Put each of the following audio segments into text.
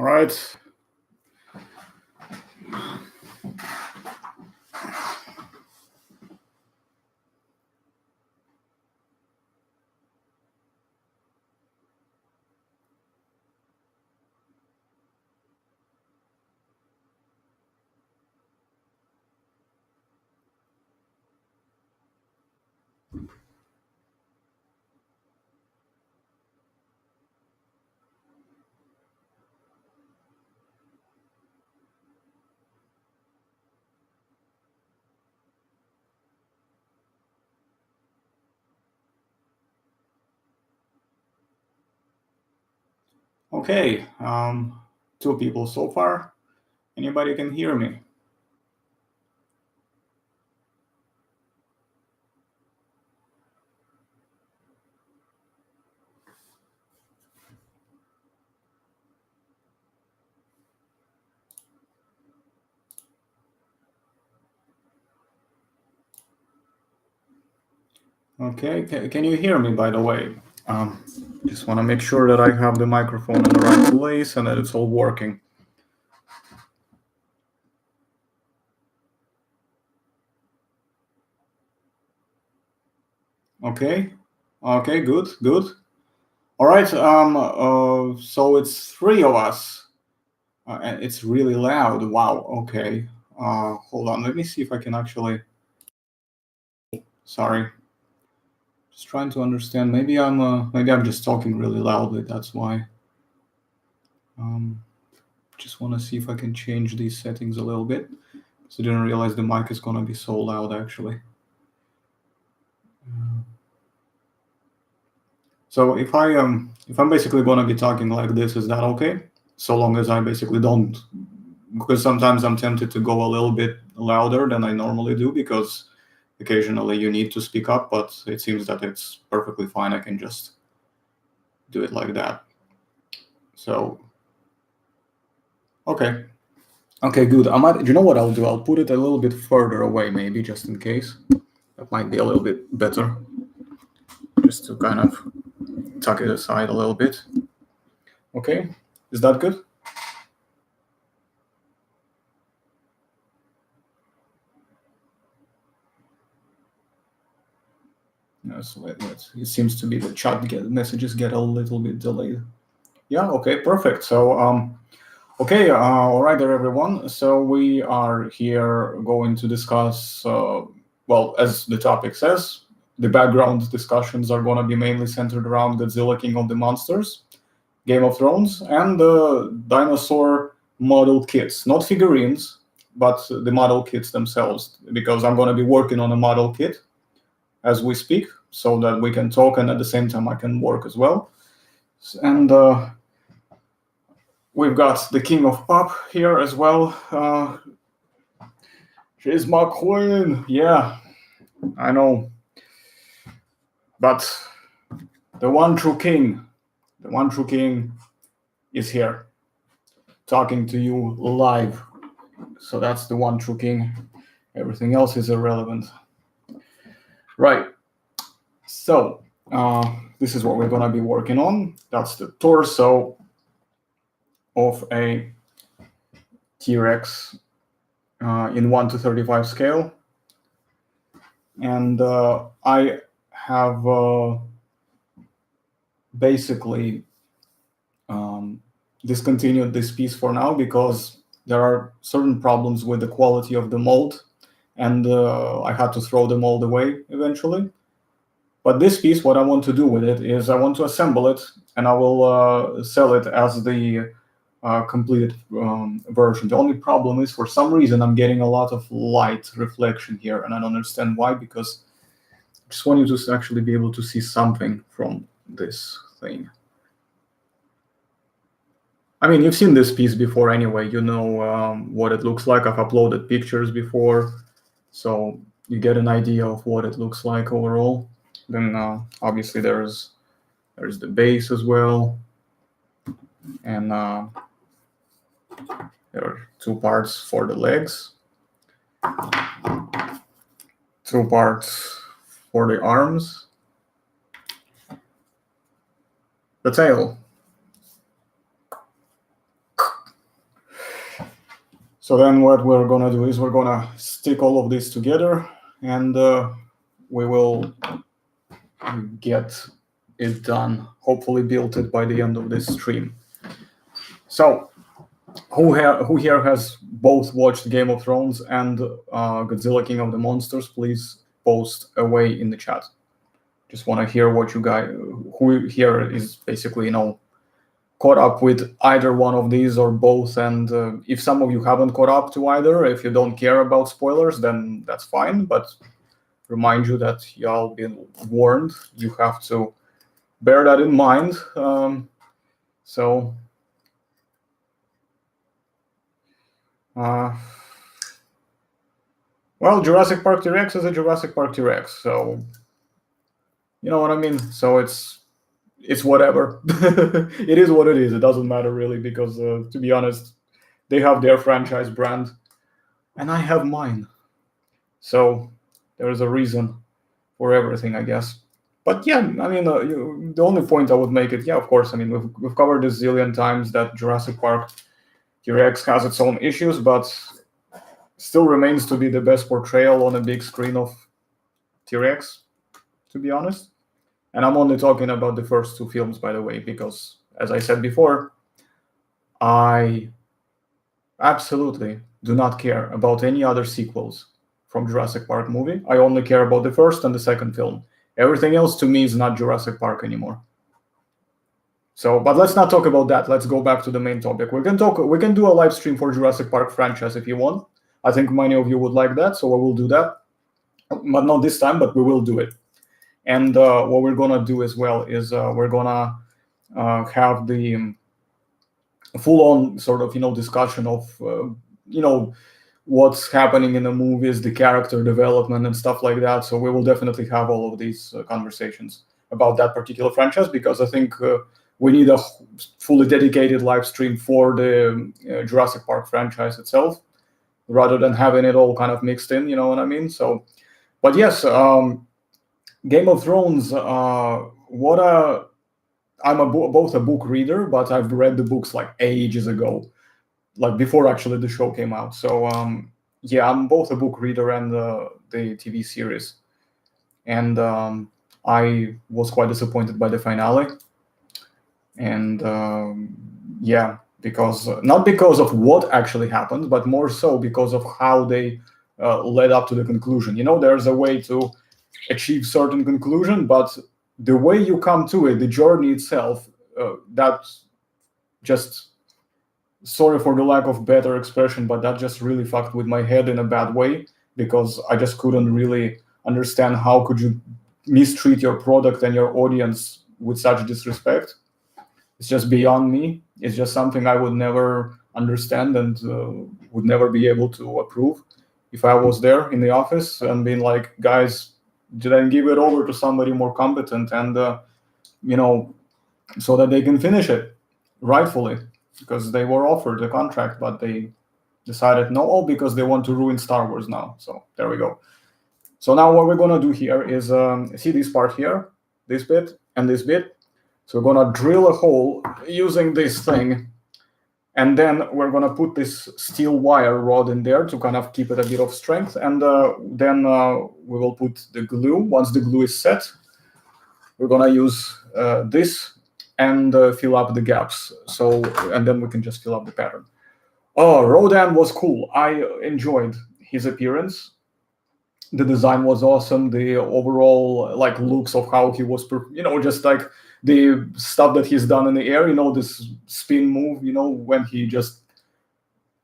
All right. Okay. Two people so far. Anybody can hear me? Okay. Can you hear me, by the way? Just want to make sure that I have the microphone in the right place and that it's all working. Okay. Okay. Good. Good. All right. So it's three of us, and it's really loud. Wow. Okay. Hold on. Let me see if I can actually. Sorry. Just trying to understand. Maybe I'm just talking really loudly. That's why. Just want to see if I can change these settings a little bit. So I didn't realize the mic is gonna be so loud actually. So if I'm basically gonna be talking like this, is that okay? So long as I basically don't, because sometimes I'm tempted to go a little bit louder than I normally do because occasionally you need to speak up, but it seems that it's perfectly fine. I can just do it like that. So, okay. Okay, good. You know what I'll do? I'll put it a little bit further away, maybe just in case. That might be a little bit better. Just to kind of tuck it aside a little bit. Okay, is that good? So it seems to be the chat messages get a little bit delayed. Yeah, okay, perfect. So, okay, all right there, everyone. So we are here going to discuss, well, as the topic says, the background discussions are going to be mainly centered around Godzilla, King of the Monsters, Game of Thrones, and the dinosaur model kits, not figurines, but the model kits themselves, because I'm going to be working on a model kit as we speak, so that we can talk and at the same time I can work as well. And we've got the King of Pop here as well. She's my queen. Yeah, I know. But the one true king is here talking to you live. So that's the one true king. Everything else is irrelevant. Right. So this is what we're going to be working on. That's the torso of a T-Rex in 1:35 scale. And I have basically discontinued this piece for now because there are certain problems with the quality of the mold, and I had to throw the mold away eventually. But this piece, what I want to do with it is I want to assemble it, and I will sell it as the completed version. The only problem is, for some reason, I'm getting a lot of light reflection here, and I don't understand why, because I just want you to actually be able to see something from this thing. I mean, you've seen this piece before anyway. You know what it looks like. I've uploaded pictures before, so you get an idea of what it looks like overall. Then obviously there's the base as well, and there are two parts for the legs, two parts for the arms, the tail, So then what we're gonna do is we're gonna stick all of this together, and we will get it done, hopefully built it by the end of this stream. So who here has both watched Game of Thrones and Godzilla King of the Monsters? Please post away in the chat. Just want to hear what you guys, who here is basically, caught up with either one of these or both. And if some of you haven't caught up to either, if you don't care about spoilers, then that's fine. But remind you that y'all been warned. You have to bear that in mind. Well, Jurassic Park T-Rex is a Jurassic Park T-Rex, so you know what I mean. So it's whatever. It is what it is. It doesn't matter really, because to be honest, they have their franchise brand, and I have mine. So there is a reason for everything, I guess. But yeah, I mean, the only point I would make it, yeah, of course. I mean, we've covered this zillion times that Jurassic Park T-Rex has its own issues, but still remains to be the best portrayal on a big screen of T-Rex, to be honest. And I'm only talking about the first two films, by the way, because, as I said before, I absolutely do not care about any other sequels from Jurassic Park movie. I only care about the first and the second film. Everything else to me is not Jurassic Park anymore. So, but let's not talk about that. Let's go back to the main topic. We can do a live stream for Jurassic Park franchise if you want. I think many of you would like that, so I will do that. But not this time, but we will do it. And what we're gonna do as well is we're gonna have the full-on sort of discussion of what's happening in the movies, the character development and stuff like that. So we will definitely have all of these conversations about that particular franchise, because I think we need a fully dedicated live stream for the Jurassic Park franchise itself, rather than having it all kind of mixed in. You know what I mean? So, but yes. Game of Thrones, I'm both a book reader, but I've read the books like ages ago, like before actually the show came out. So yeah, I'm both a book reader and the TV series. And I was quite disappointed by the finale. And yeah, not because of what actually happened, but more so because of how they led up to the conclusion. There's a way to achieve certain conclusion, but the way you come to it, the journey itself, that just, sorry for the lack of better expression, but that just really fucked with my head in a bad way, because I just couldn't really understand how could you mistreat your product and your audience with such disrespect. It's just beyond me. It's just something I would never understand and would never be able to approve if I was there in the office and being like, guys, did I give it over to somebody more competent and so that they can finish it rightfully, because they were offered the contract, but they decided no, because they want to ruin Star Wars now. So there we go. So now what we're gonna do here is see this part here, this bit and this bit. So we're gonna drill a hole using this thing, and then we're gonna put this steel wire rod in there to kind of keep it a bit of strength, and then we will put the glue. Once the glue is set, we're gonna use this and fill up the gaps. So, and then we can just fill up the pattern. Oh, Rodan was cool. I enjoyed his appearance. The design was awesome. The overall looks of how he was, just like the stuff that he's done in the air, this spin move, when he just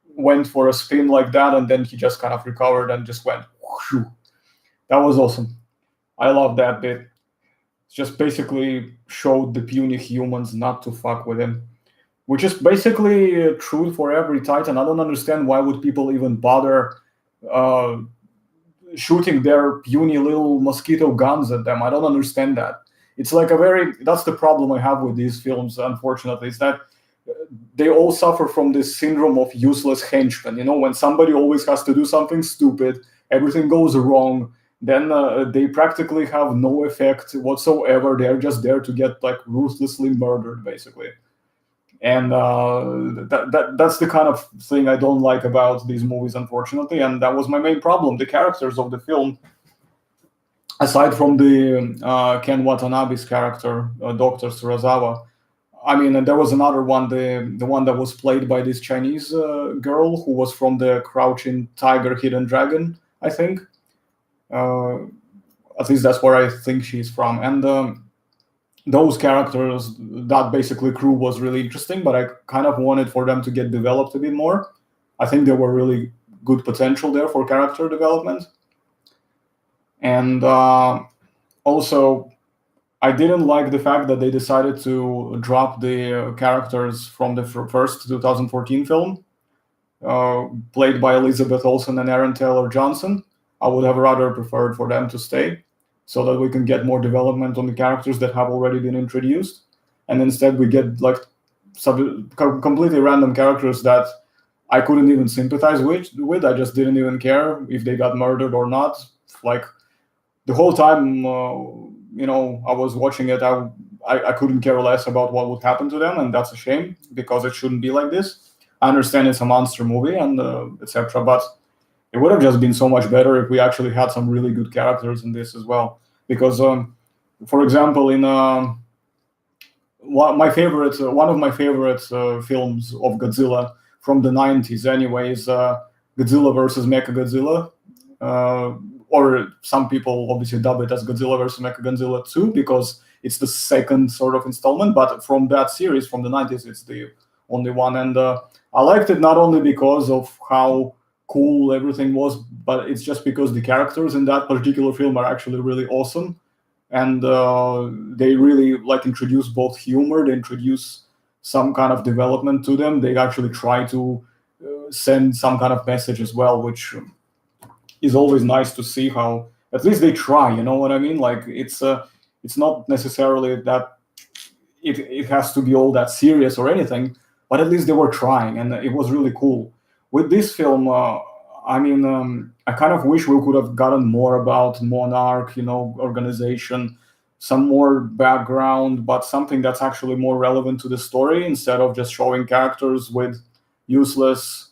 went for a spin like that, and then he just kind of recovered and just went whoosh. That was awesome. I love that bit. It just basically showed the puny humans not to fuck with him, which is basically true for every Titan. I don't understand why would people even bother shooting their puny little mosquito guns at them. I don't understand that. It's like that's the problem I have with these films, unfortunately, is that they all suffer from this syndrome of useless henchmen. When somebody always has to do something stupid, everything goes wrong, then they practically have no effect whatsoever. They're just there to get ruthlessly murdered, basically. And that's the kind of thing I don't like about these movies, unfortunately. And that was my main problem. The characters of the film, aside from the Ken Watanabe's character, Dr. Surazawa, I mean, and there was another one, the one that was played by this Chinese girl who was from the Crouching Tiger, Hidden Dragon, I think. Uh, at least that's where I think she's from. And those characters, that basically crew was really interesting, but I kind of wanted for them to get developed a bit more. I think there were really good potential there for character development. And also, I didn't like the fact that they decided to drop the characters from the first 2014 film, played by Elizabeth Olsen and Aaron Taylor Johnson. I would have rather preferred for them to stay so that we can get more development on the characters that have already been introduced. And instead, we get like completely random characters that I couldn't even sympathize with. I just didn't even care if they got murdered or not. Like the whole time, I was watching it, I couldn't care less about what would happen to them, and that's a shame because it shouldn't be like this. I understand it's a monster movie and etc., but it would have just been so much better if we actually had some really good characters in this as well. Because, for example, in one of my favorite films of Godzilla from the 90s, anyway, is Godzilla versus Mechagodzilla. Or some people obviously dub it as Godzilla versus Mechagodzilla 2 because it's the second sort of installment. But from that series, from the 90s, it's the only one. And I liked it not only because of how cool everything was, but it's just because the characters in that particular film are actually really awesome. And they really like introduce both humor, they introduce some kind of development to them. They actually try to send some kind of message as well, which is always nice to see how at least they try. You know what I mean? Like it's not necessarily that it has to be all that serious or anything, but at least they were trying, and it was really cool. With this film, I kind of wish we could have gotten more about Monarch, organization, some more background, but something that's actually more relevant to the story instead of just showing characters with useless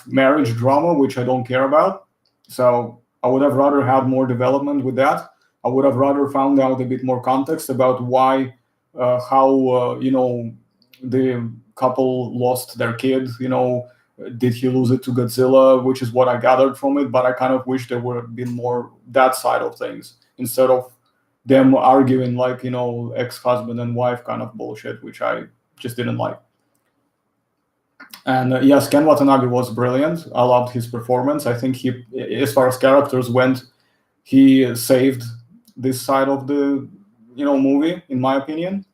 marriage drama, which I don't care about. So I would have rather had more development with that. I would have rather found out a bit more context about why, how, the couple lost their kid. Did he lose it to Godzilla, which is what I gathered from it. But I kind of wish there would have been more that side of things instead of them arguing like, ex-husband and wife kind of bullshit, which I just didn't like. And yes, Ken Watanabe was brilliant. I loved his performance. I think he, as far as characters went, he saved this side of the movie, in my opinion.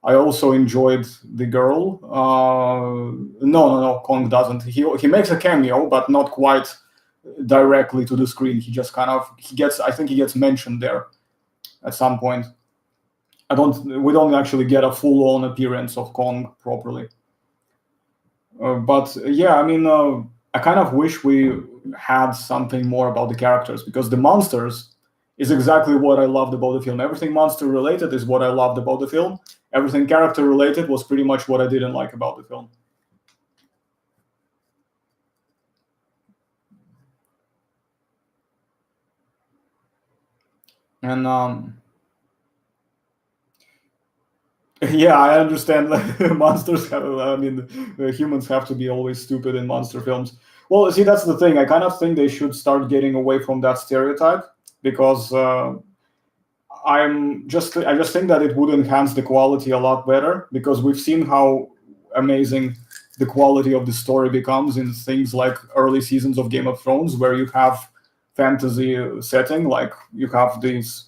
I also enjoyed the girl. No, Kong doesn't. He makes a cameo, but not quite directly to the screen. He just kind of I think he gets mentioned there at some point. We don't actually get a full-on appearance of Kong properly. But yeah, I kind of wish we had something more about the characters because the monsters is exactly what I loved about the film. Everything monster related is what I loved about the film. Everything character related was pretty much what I didn't like about the film. And yeah, I understand. Monsters have. Humans have to be always stupid in monster films. Well, see, that's the thing. I kind of think they should start getting away from that stereotype because I just think that it would enhance the quality a lot better because we've seen how amazing the quality of the story becomes in things like early seasons of Game of Thrones, where you have fantasy setting, like you have these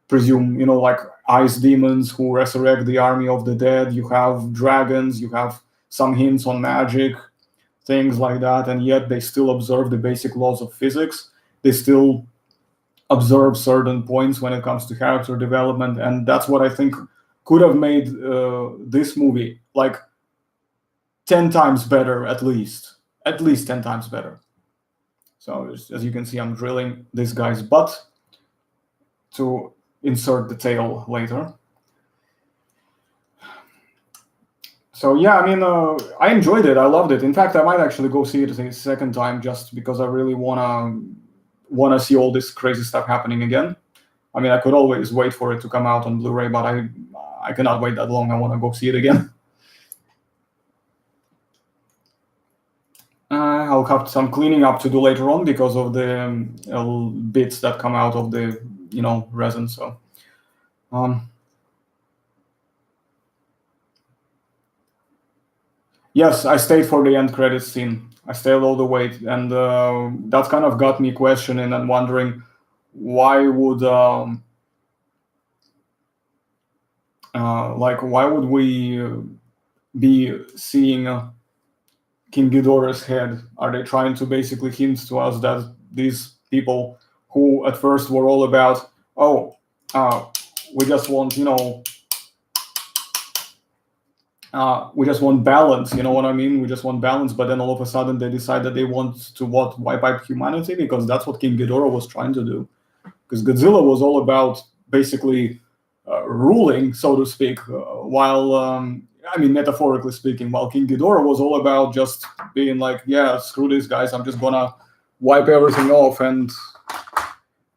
presume like ice demons who resurrect the army of the dead. You have dragons. You have some hints on magic, things like that, and yet they still observe the basic laws of physics. They still observe certain points when it comes to character development, and that's what I think could have made this movie like 10 times better, at least 10 times better. So as you can see, I'm drilling this guy's butt to insert the tail later. So yeah, I mean, I enjoyed it. I loved it. In fact, I might actually go see it a second time just because I really wanna see all this crazy stuff happening again. I mean, I could always wait for it to come out on Blu-ray, but I cannot wait that long. I want to go see it again. I'll have some cleaning up to do later on because of the bits that come out of the resin. So, yes, I stayed for the end credits scene. I stayed all the way, and that kind of got me questioning and wondering why would why would we be seeing King Ghidorah's head? Are they trying to basically hint to us that these people who at first were all about, oh, we just want, we just want balance, you know what I mean? We just want balance, but then all of a sudden they decide that they want to wipe out humanity, because that's what King Ghidorah was trying to do. Because Godzilla was all about basically ruling, so to speak, while I mean, metaphorically speaking, while King Ghidorah was all about just being like, yeah, screw these guys, I'm just gonna wipe everything off and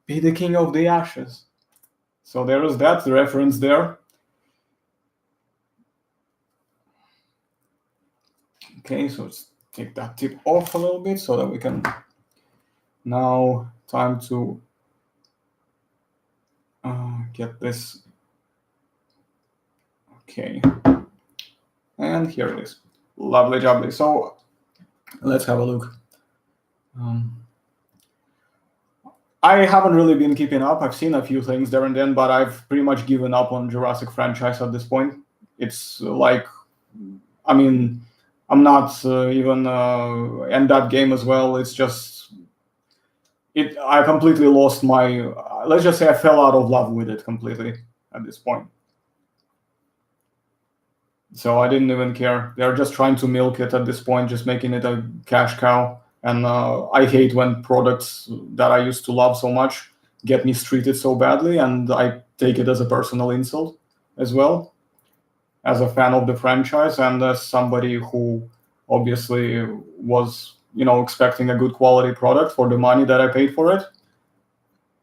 be the king of the ashes. So there is that, the reference there. Okay, so let's take that tip off a little bit so that we can now time to get this. Okay, and here it is. Lovely jubbly. So let's have a look. I haven't really been keeping up. I've seen a few things there and then, but I've pretty much given up on Jurassic franchise at this point. It's like, I mean, I'm not even in that game as well. It's just, I completely lost my, let's just say I fell out of love with it completely at this point. So I didn't even care. They're just trying to milk it at this point, just making it a cash cow. And I hate when products that I used to love so much get mistreated so badly, and I take it as a personal insult as well, as a fan of the franchise and as somebody who obviously was, expecting a good quality product for the money that I paid for it.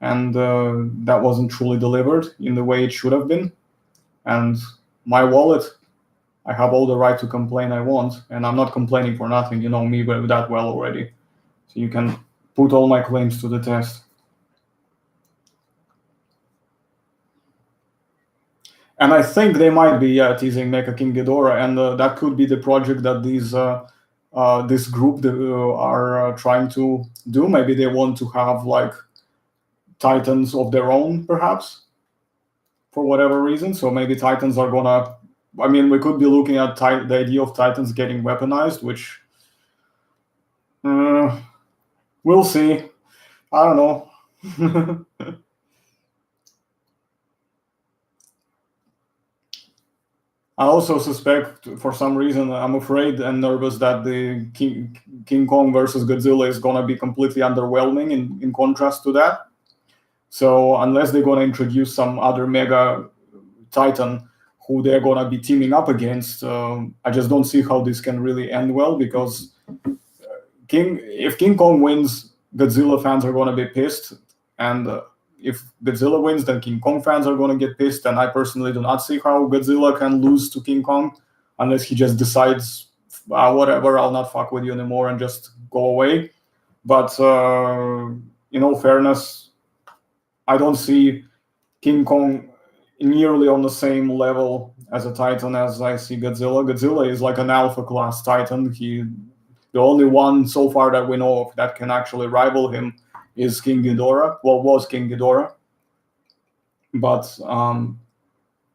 And that wasn't truly delivered in the way it should have been. And my wallet, I have all the right to complain I want, and I'm not complaining for nothing. You know me that well already. So you can put all my claims to the test. And I think they might be teasing Mecha King Ghidorah, and that could be the project that this group are trying to do. Maybe they want to have like Titans of their own, perhaps, for whatever reason. So maybe Titans are gonna, I mean, we could be looking at the idea of Titans getting weaponized, which we'll see. I don't know. I also suspect, for some reason, I'm afraid and nervous that the King Kong versus Godzilla is going to be completely underwhelming in contrast to that. So unless they're going to introduce some other mega titan who they're going to be teaming up against, I just don't see how this can really end well, because if King Kong wins, Godzilla fans are going to be pissed, and if Godzilla wins, then King Kong fans are going to get pissed, and I personally do not see how Godzilla can lose to King Kong unless he just decides, whatever, I'll not fuck with you anymore and just go away. But in all fairness, I don't see King Kong nearly on the same level as a Titan as I see Godzilla. Godzilla is like an alpha class Titan. The only one so far that we know of that can actually rival him is King Ghidorah. Well, was King Ghidorah. But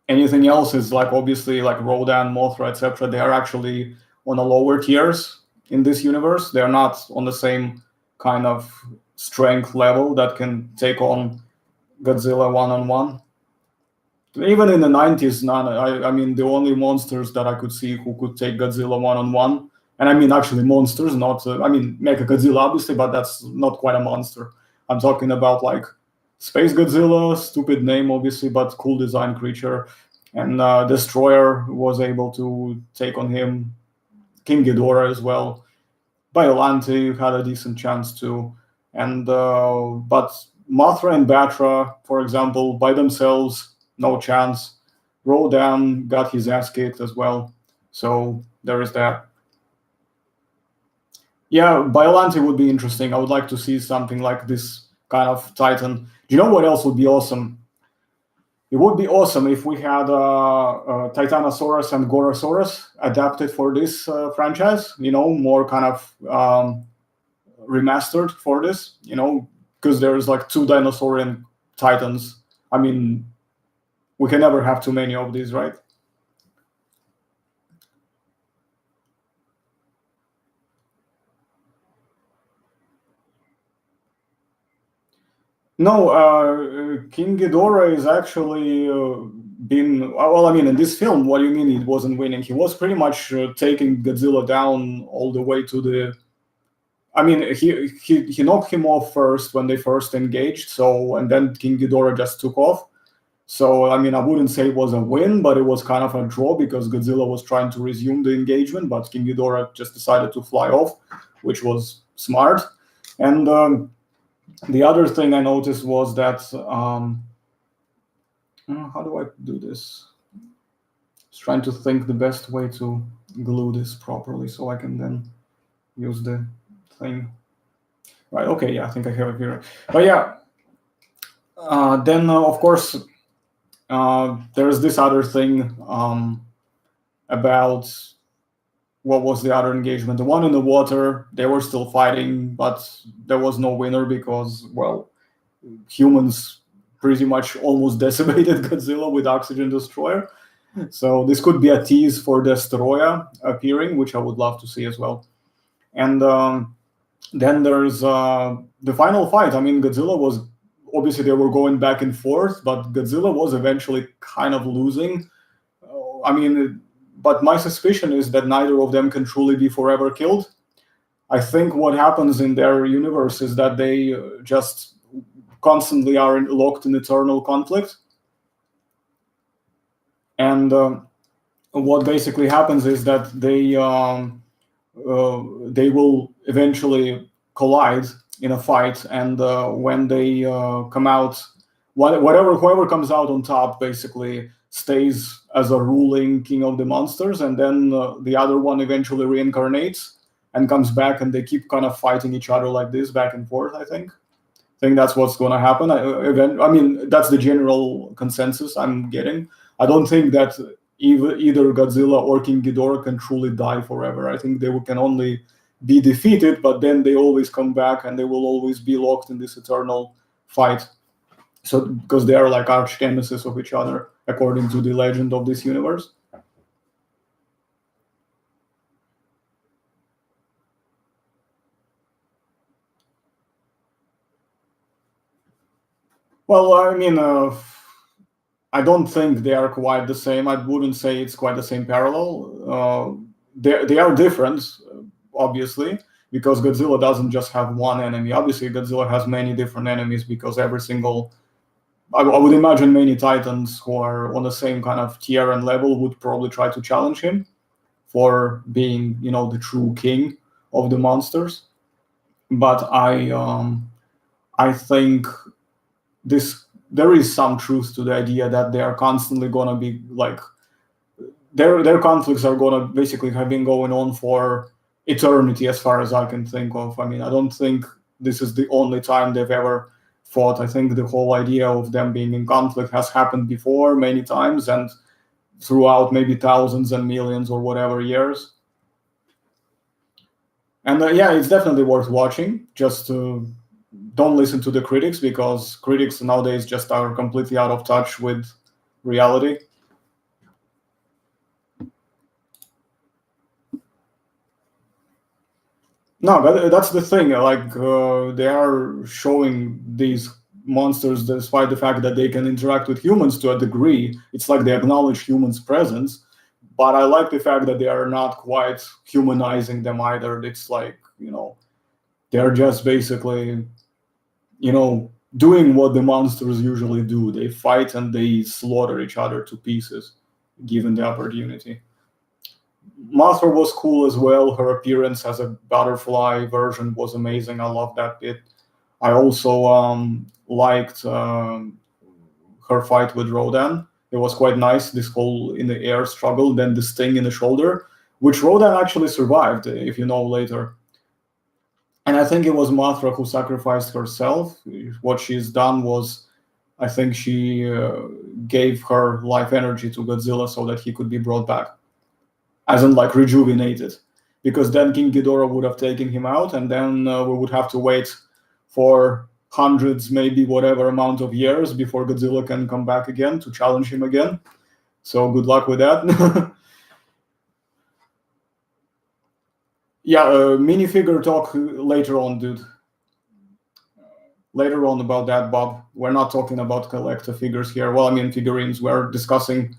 anything else is like, obviously, like Rodan, Mothra, etc. They are actually on a lower tiers in this universe. They're not on the same kind of strength level that can take on Godzilla one-on-one. Even in the 90s, I mean, the only monsters that I could see who could take Godzilla one-on-one, and I mean actually monsters, not, I mean, Mechagodzilla, obviously, but that's not quite a monster. I'm talking about like Space Godzilla, stupid name, obviously, but cool design creature, and Destroyer was able to take on him. King Ghidorah as well. Biollante had a decent chance too, and but Mothra and Batra, for example, by themselves, no chance. Rodan got his ass kicked as well, so there is that. Yeah, Biollante would be interesting. I would like to see something like this kind of Titan. Do you know what else would be awesome? It would be awesome if we had Titanosaurus and Gorosaurus adapted for this franchise. You know, more kind of remastered for this. You know, because there's like two dinosaurian titans. I mean, we can never have too many of these, right? No, King Ghidorah is actually been well. I mean, in this film, what do you mean he wasn't winning? He was pretty much taking Godzilla down all the way to the. I mean, he knocked him off first when they first engaged. So and then King Ghidorah just took off. So I mean, I wouldn't say it was a win, but it was kind of a draw because Godzilla was trying to resume the engagement, but King Ghidorah just decided to fly off, which was smart. And the other thing I noticed was that how do I do this? Just trying to think the best way to glue this properly so I can then use the thing. Right. Okay. Yeah, I think I have it here. But yeah, then of course there's this other thing about what was the other engagement? The one in the water. They were still fighting, but there was no winner because well, humans pretty much almost decimated Godzilla with Oxygen Destroyer. So this could be a tease for Destroyer appearing, which I would love to see as well. And then there's the final fight. I mean, Godzilla was obviously they were going back and forth, but Godzilla was eventually kind of losing. I mean, but my suspicion is that neither of them can truly be forever killed. I think what happens in their universe is that they just constantly are locked in eternal conflict. And what basically happens is that they will eventually collide in a fight, and when they come out, whoever comes out on top basically stays as a ruling king of the monsters, and then the other one eventually reincarnates and comes back, and they keep kind of fighting each other like this back and forth. I think that's what's going to happen. I mean, that's the general consensus I'm getting. I don't think that either Godzilla or King Ghidorah can truly die forever. I think they can only be defeated, but then they always come back and they will always be locked in this eternal fight. So, because they are like arch nemesis of each other, according to the legend of this universe. Well, I mean, I don't think they are quite the same. I wouldn't say it's quite the same parallel. They are different, obviously, because Godzilla doesn't just have one enemy. Obviously, Godzilla has many different enemies because every single. I would imagine many Titans who are on the same kind of tier and level would probably try to challenge him for being, the true king of the monsters. But I think there is some truth to the idea that they are constantly going to be like their conflicts are going to basically have been going on for eternity as far as I can think of. I mean, I don't think this is the only time they've ever fought. I think the whole idea of them being in conflict has happened before many times and throughout maybe thousands and millions or whatever years. And yeah, it's definitely worth watching. Just don't listen to the critics because critics nowadays just are completely out of touch with reality. No, but that's the thing. Like they are showing these monsters, despite the fact that they can interact with humans to a degree. It's like they acknowledge humans' presence, but I like the fact that they are not quite humanizing them either. It's like they're just basically doing what the monsters usually do. They fight and they slaughter each other to pieces. given the opportunity. Mothra was cool as well. Her appearance as a butterfly version was amazing. I love that bit. I also liked her fight with Rodan. It was quite nice, this whole in the air struggle, then the sting in the shoulder, which Rodan actually survived, if you know later. And I think it was Mothra who sacrificed herself. What she's done was, I think she gave her life energy to Godzilla so that he could be brought back, as in like rejuvenated. Because then King Ghidorah would have taken him out, and then we would have to wait for hundreds, maybe whatever amount of years before Godzilla can come back again to challenge him again. So good luck with that. Yeah, minifigure talk later on, dude. Later on about that, Bob. We're not talking about collector figures here. Well, I mean figurines. We're discussing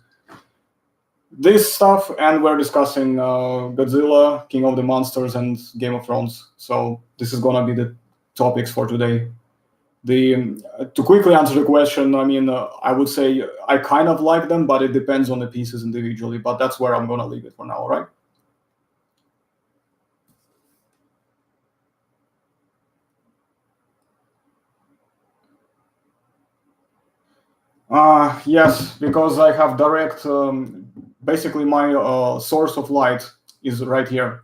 this stuff, and we're discussing Godzilla, King of the Monsters, and Game of Thrones. So this is gonna be the topics for today. To quickly answer the question, I mean, I would say I kind of like them, but it depends on the pieces individually. But that's where I'm gonna leave it for now. All right. Yes, because I have direct. Basically, my source of light is right here,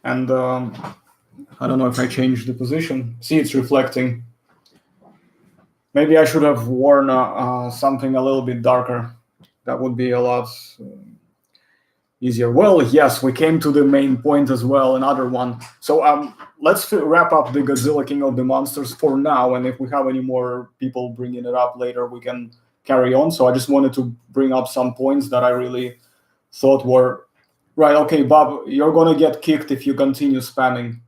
and I don't know if I changed the position. See, it's reflecting. Maybe I should have worn something a little bit darker. That would be a lot easier. Well, yes, we came to the main point as well, another one. So let's wrap up the Godzilla King of the Monsters for now, and if we have any more people bringing it up later, we can carry on. So I just wanted to bring up some points that I really thought were right. Okay, Bob, you're gonna get kicked if you continue spamming.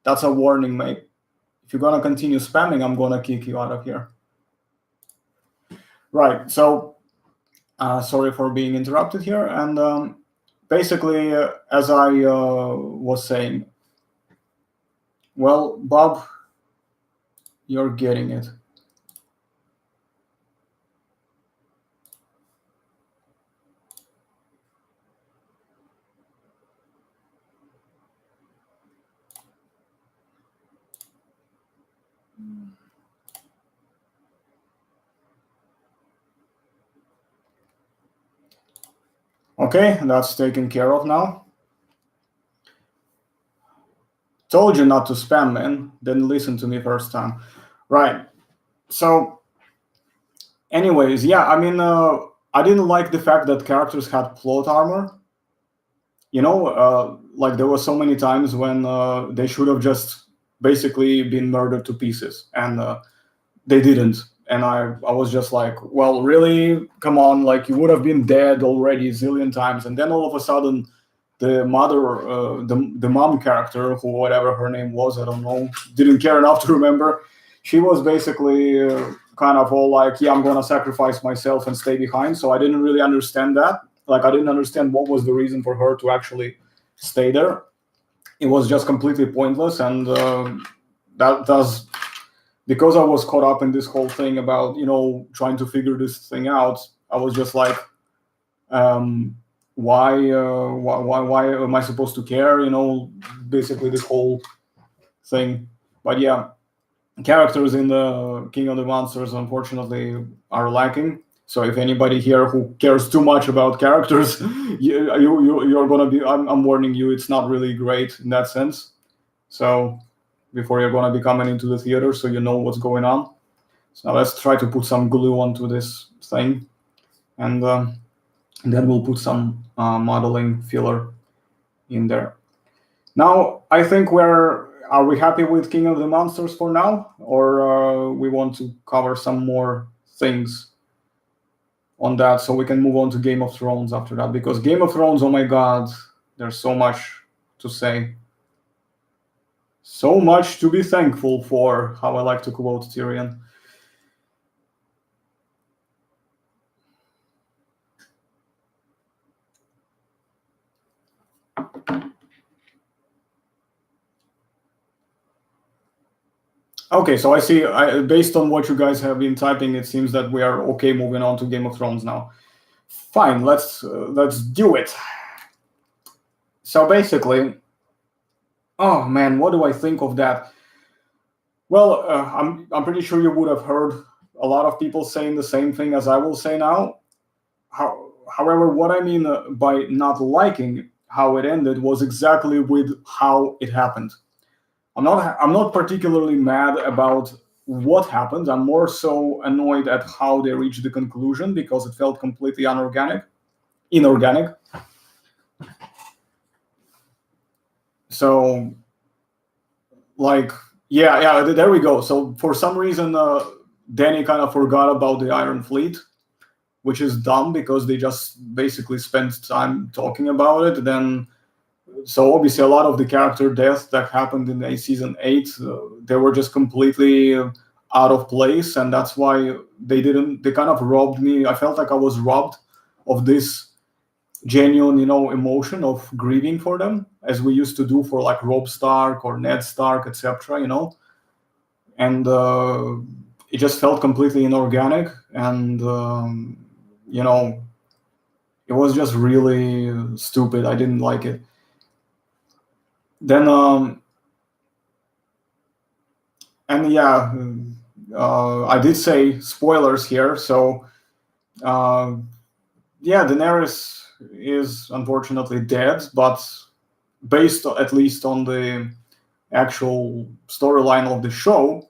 That's a warning, mate. If you're gonna continue spamming, I'm gonna kick you out of here. Right. So sorry for being interrupted here. And basically, as I was saying, well, Bob, you're getting it. Okay, that's taken care of now. Told you not to spam, man. Didn't listen to me first time. Right. So, anyways, yeah, I mean, I didn't like the fact that characters had plot armor. You know, like there were so many times when they should have just basically been murdered to pieces, and they didn't. And I was just like, well, really? Come on, like you would have been dead already a zillion times. And then all of a sudden, the mother, the mom character, who whatever her name was, I don't know, didn't care enough to remember. She was basically kind of all like, yeah, I'm gonna sacrifice myself and stay behind. So I didn't really understand that. Like I didn't understand what was the reason for her to actually stay there. It was just completely pointless, and that does, because I was caught up in this whole thing about, you know, trying to figure this thing out. I was just like, why am I supposed to care? You know, basically this whole thing. But yeah, characters in the King of the Monsters unfortunately are lacking. So if anybody here who cares too much about characters, you're gonna be. I'm warning you. It's not really great in that sense. So before you're gonna be coming into the theater, so you know what's going on. So now let's try to put some glue onto this thing, and then we'll put some modeling filler in there. Now I think are we happy with King of the Monsters for now, or we want to cover some more things on that so we can move on to Game of Thrones after that, because Game of Thrones, oh my god, there's so much to say. So much to be thankful for, how I like to quote Tyrion. Okay, so I see, based on what you guys have been typing, it seems that we are okay moving on to Game of Thrones now. Fine, let's do it. So basically, oh man, what do I think of that? Well, I'm pretty sure you would have heard a lot of people saying the same thing as I will say now. However, what I mean by not liking how it ended was exactly with how it happened. I'm not particularly mad about what happened. I'm more so annoyed at how they reached the conclusion because it felt completely inorganic. So, like, yeah, there we go. So for some reason, Danny kind of forgot about the Iron Fleet, which is dumb because they just basically spent time talking about it. Then, so obviously, a lot of the character deaths that happened in season 8, they were just completely out of place, and that's why they didn't. They kind of robbed me. I felt like I was robbed of this genuine, emotion of grieving for them, as we used to do for like Robb Stark or Ned Stark, etc. And it just felt completely inorganic, and you know, it was just really stupid. I didn't like it. Then, and yeah, I did say spoilers here, so uh, yeah, Daenerys is unfortunately dead, but based at least on the actual storyline of the show,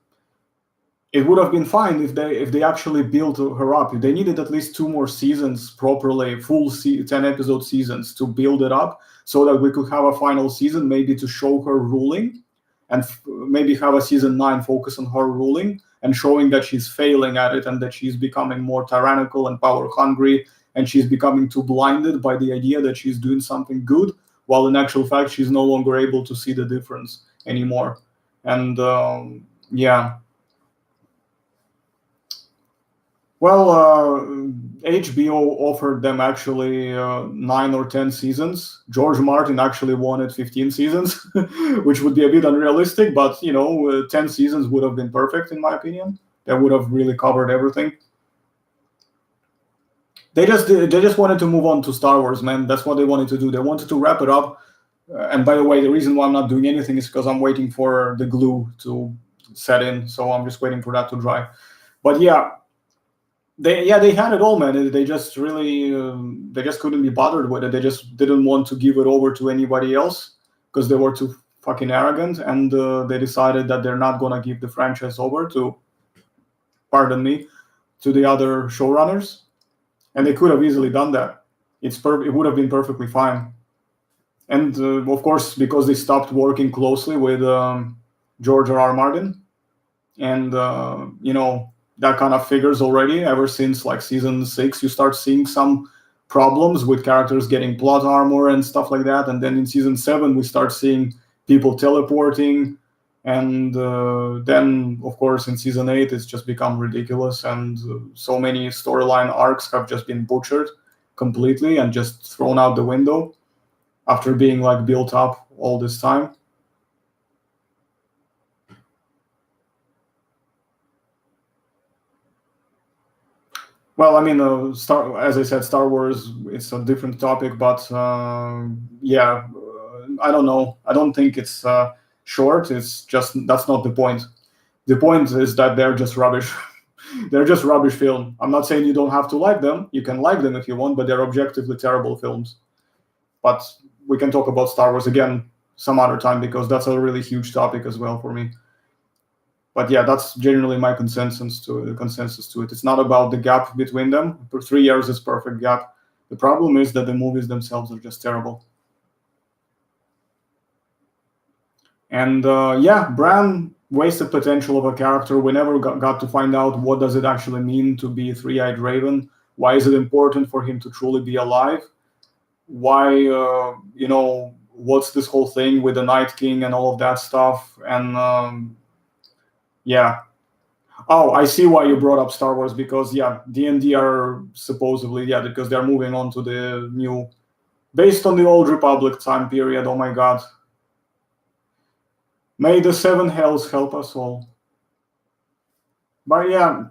it would have been fine if they actually built her up. If they needed at least 2 more seasons properly, 10 episode seasons to build it up, so that we could have a final season, maybe to show her ruling, and maybe have a season 9 focus on her ruling and showing that she's failing at it and that she's becoming more tyrannical and power hungry, and she's becoming too blinded by the idea that she's doing something good, while in actual fact she's no longer able to see the difference anymore. And yeah. Well, HBO offered them actually 9 or 10 seasons. George Martin actually wanted 15 seasons, which would be a bit unrealistic, but 10 seasons would have been perfect in my opinion. That would have really covered everything. They just wanted to move on to Star Wars, man. That's what they wanted to do. They wanted to wrap it up. And by the way, the reason why I'm not doing anything is because I'm waiting for the glue to set in. So I'm just waiting for that to dry. But yeah, they had it all, man. They just really they just couldn't be bothered with it. They just didn't want to give it over to anybody else because they were too fucking arrogant, and they decided that they're not gonna give the franchise over to, pardon me, to the other showrunners, and they could have easily done that. It would have been perfectly fine. And of course, because they stopped working closely with George R. R. Martin, and that kind of figures already. Ever since like season 6, you start seeing some problems with characters getting plot armor and stuff like that, and then in season 7 we start seeing people teleporting, and then of course in season 8 it's just become ridiculous, and so many storyline arcs have just been butchered completely and just thrown out the window after being like built up all this time. Well, I mean, as I said, Star Wars, it's a different topic, but yeah, I don't know. I don't think it's short. It's just that's not the point. The point is that they're just rubbish. They're just rubbish film. I'm not saying you don't have to like them. You can like them if you want, but they're objectively terrible films. But we can talk about Star Wars again some other time because that's a really huge topic as well for me. But yeah, that's generally my consensus to it. It's not about the gap between them. For 3 years is perfect gap. The problem is that the movies themselves are just terrible. And yeah, Bran wasted potential of a character. We never got to find out what does it actually mean to be a three-eyed raven. Why is it important for him to truly be alive? Why, what's this whole thing with the Night King and all of that stuff? And yeah. Oh, I see why you brought up Star Wars because yeah, D&D are supposedly because they're moving on to the new, based on the old Republic time period. Oh my God. May the seven hells help us all. But yeah,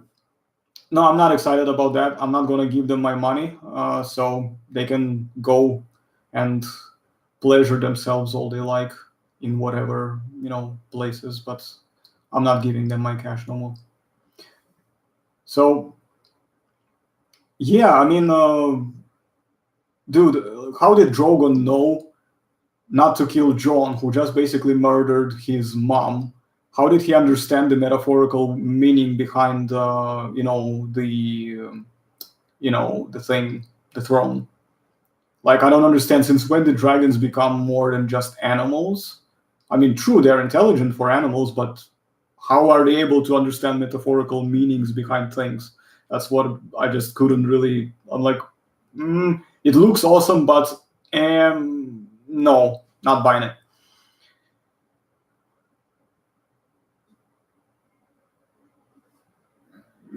No, I'm not excited about that. I'm not gonna give them my money, so they can go and pleasure themselves all they like in whatever places. But I'm not giving them my cash no more. So yeah, I mean, dude, how did Drogon know not to kill John, who just basically murdered his mom? How did he understand the metaphorical meaning behind, the thing, the throne? Like, I don't understand. Since when did dragons become more than just animals? I mean, true, they're intelligent for animals, but how are they able to understand metaphorical meanings behind things? That's what I just couldn't really. I'm like, it looks awesome, but no, not buying it.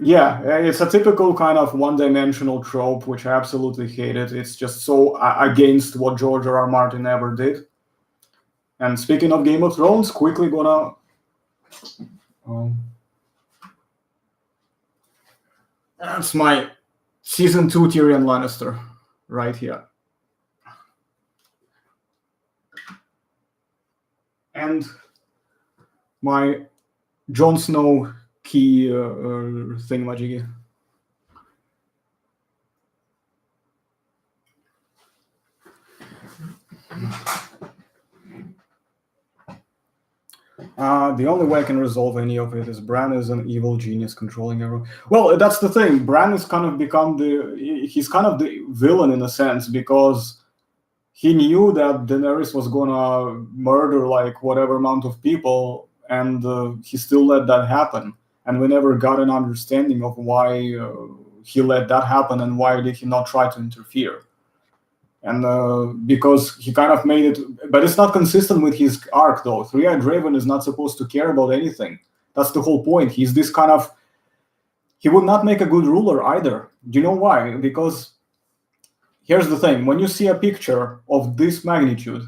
Yeah, it's a typical kind of one-dimensional trope, which I absolutely hate it. It's just so against what George R. R. Martin ever did. And speaking of Game of Thrones, quickly gonna. Um, that's my season 2 Tyrion Lannister right here. And my Jon Snow key thingamajiggy. The only way I can resolve any of it is Bran is an evil genius controlling everyone. Well, that's the thing. Bran has kind of become he's kind of the villain in a sense because he knew that Daenerys was gonna murder like whatever amount of people, and he still let that happen. And we never got an understanding of why he let that happen and why did he not try to interfere. And because he kind of made it, but it's not consistent with his arc though. Three-Eyed Raven is not supposed to care about anything. That's the whole point. He's this kind of. He would not make a good ruler either. Do you know why? Because here's the thing: when you see a picture of this magnitude,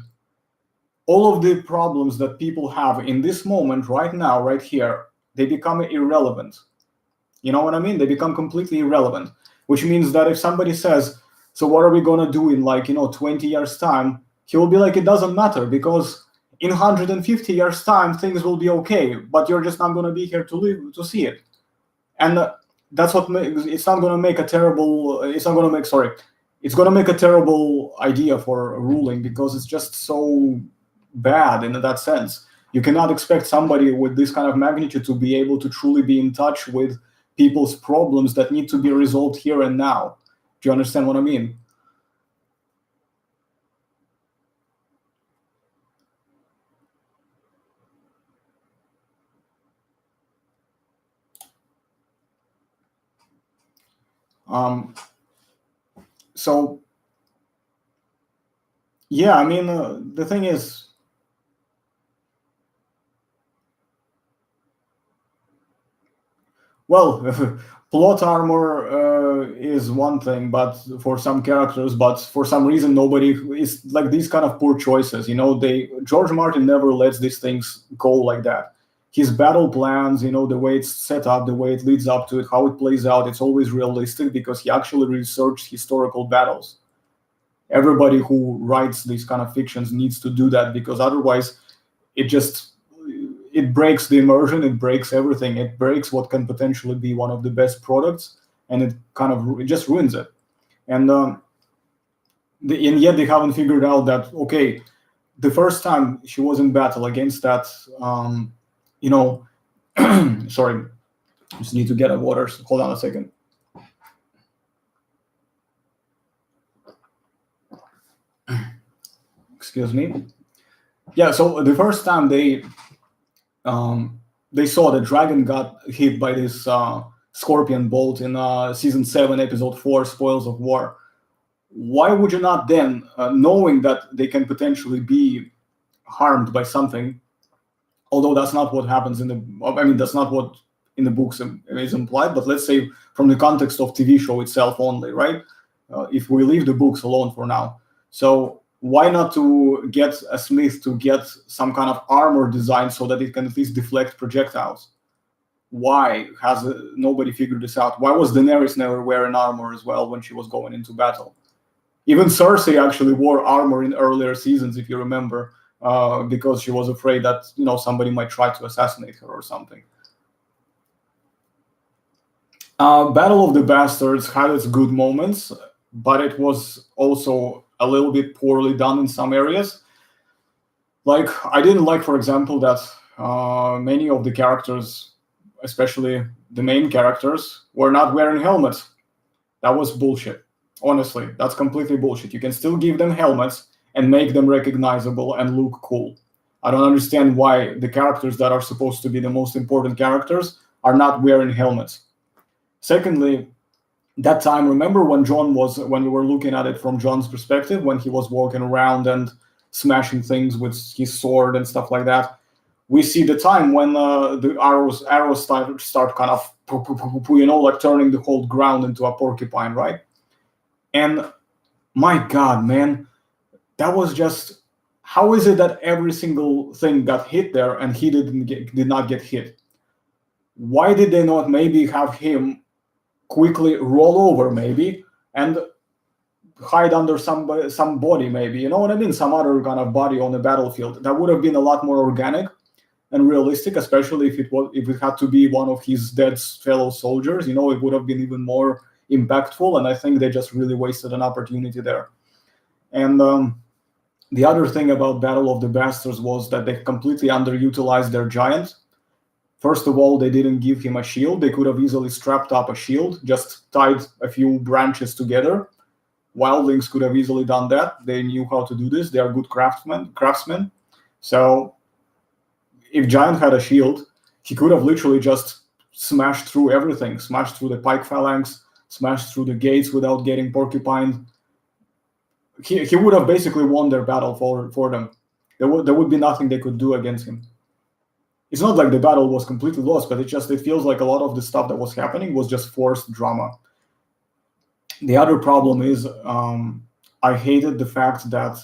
all of the problems that people have in this moment, right now, right here, they become irrelevant. You know what I mean? They become completely irrelevant, which means that if somebody says, so what are we going to do in 20 years time? He will be like, it doesn't matter because in 150 years time, things will be okay, but you're just not going to be here to live to see it. And that's what it's not going to make a terrible, it's not going to make, sorry, it's going to make a terrible idea for ruling because it's just so bad in that sense. You cannot expect somebody with this kind of magnitude to be able to truly be in touch with people's problems that need to be resolved here and now. Do you understand what I mean? Um, so, yeah, I mean, the thing is, well, plot armor is one thing, but for some characters, but for some reason, nobody is like these kind of poor choices. George Martin never lets these things go like that. His battle plans, the way it's set up, the way it leads up to it, how it plays out, it's always realistic because he actually researched historical battles. Everybody who writes these kind of fictions needs to do that because otherwise, it just it breaks the immersion, it breaks everything, it breaks what can potentially be one of the best products, and it just ruins it. And and yet they haven't figured out that okay, the first time she was in battle against that, you know, sorry, just need to get a water. Hold on a second. Excuse me. Yeah, so the first time they saw the dragon got hit by this scorpion bolt in season 7, episode 4, Spoils of War. Why would you not then, knowing that they can potentially be harmed by something, although that's not what happens that's not what in the books is implied, but let's say from the context of TV show itself only, right? If we leave the books alone for now. So why not to get a smith to get some kind of armor design so that it can at least deflect projectiles? why has nobody figured this out? Why was Daenerys never wearing armor as well when she was going into battle? Even Cersei actually wore armor in earlier seasons, if you remember, because she was afraid that somebody might try to assassinate her or something. Battle of the Bastards had its good moments, but it was also a little bit poorly done in some areas. Like, I didn't like, for example, that many of the characters, especially the main characters, were not wearing helmets. That was bullshit. Honestly, that's completely bullshit. You can still give them helmets and make them recognizable and look cool. I don't understand why the characters that are supposed to be the most important characters are not wearing helmets. Secondly, that time, remember when we were looking at it from Jon's perspective, when he was walking around and smashing things with his sword and stuff like that? We see the time when the arrows start kind of, like turning the whole ground into a porcupine, right? And my God, man, that was just, how is it that every single thing got hit there and he did not get hit? Why did they not maybe have him quickly roll over maybe and hide under some body maybe, you know what I mean? Some other kind of body on the battlefield. That would have been a lot more organic and realistic, especially if it had to be one of his dead fellow soldiers. It would have been even more impactful, and I think they just really wasted an opportunity there. And the other thing about Battle of the Bastards was that they completely underutilized their giant. First of all, they didn't give him a shield. They could have easily strapped up a shield, just tied a few branches together. Wildlings could have easily done that. They knew how to do this. They are good craftsmen. So if Giant had a shield, he could have literally just smashed through everything, smashed through the pike phalanx, smashed through the gates without getting porcupined. He would have basically won their battle for them. There would be nothing they could do against him. It's not like the battle was completely lost, but it feels like a lot of the stuff that was happening was just forced drama. The other problem is I hated the fact that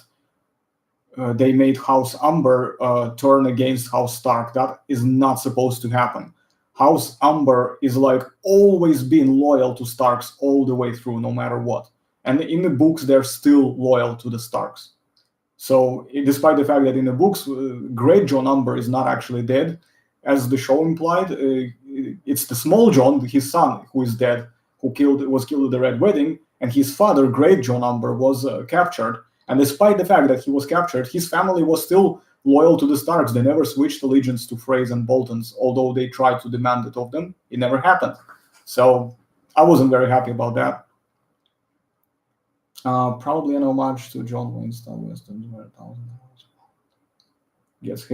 they made House Umber turn against House Stark. That is not supposed to happen. House Umber is like always been loyal to Starks all the way through, no matter what. And in the books, they're still loyal to the Starks. So despite the fact that in the books, Great Jon Umber is not actually dead, as the show implied, it's the small Jon, his son, who is dead, was killed at the Red Wedding, and his father, Great Jon Umber, was captured. And despite the fact that he was captured, his family was still loyal to the Starks. They never switched allegiance to Freys and Boltons, although they tried to demand it of them. It never happened. So I wasn't very happy about that. Probably an homage to John Winston. Yes,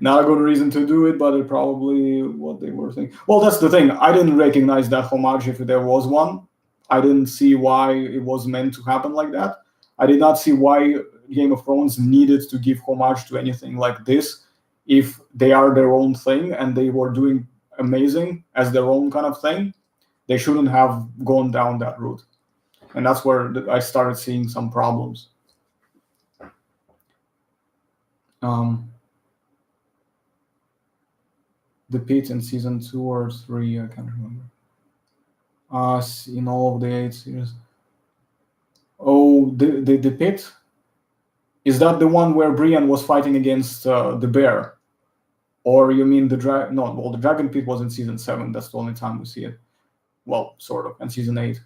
not a good reason to do it, but it probably what they were thinking. Well, that's the thing. I didn't recognize that homage if there was one. I didn't see why it was meant to happen like that. I did not see why Game of Thrones needed to give homage to anything like this if they are their own thing and they were doing amazing as their own kind of thing. They shouldn't have gone down that route. And that's where I started seeing some problems. The Pit in season 2 or 3, I can't remember. In all of the 8 series. Oh, the Pit? Is that the one where Brienne was fighting against the bear? Or you mean the dragon? No, well, the Dragon Pit was in season 7. That's the only time we see it. Well, sort of, and season 8.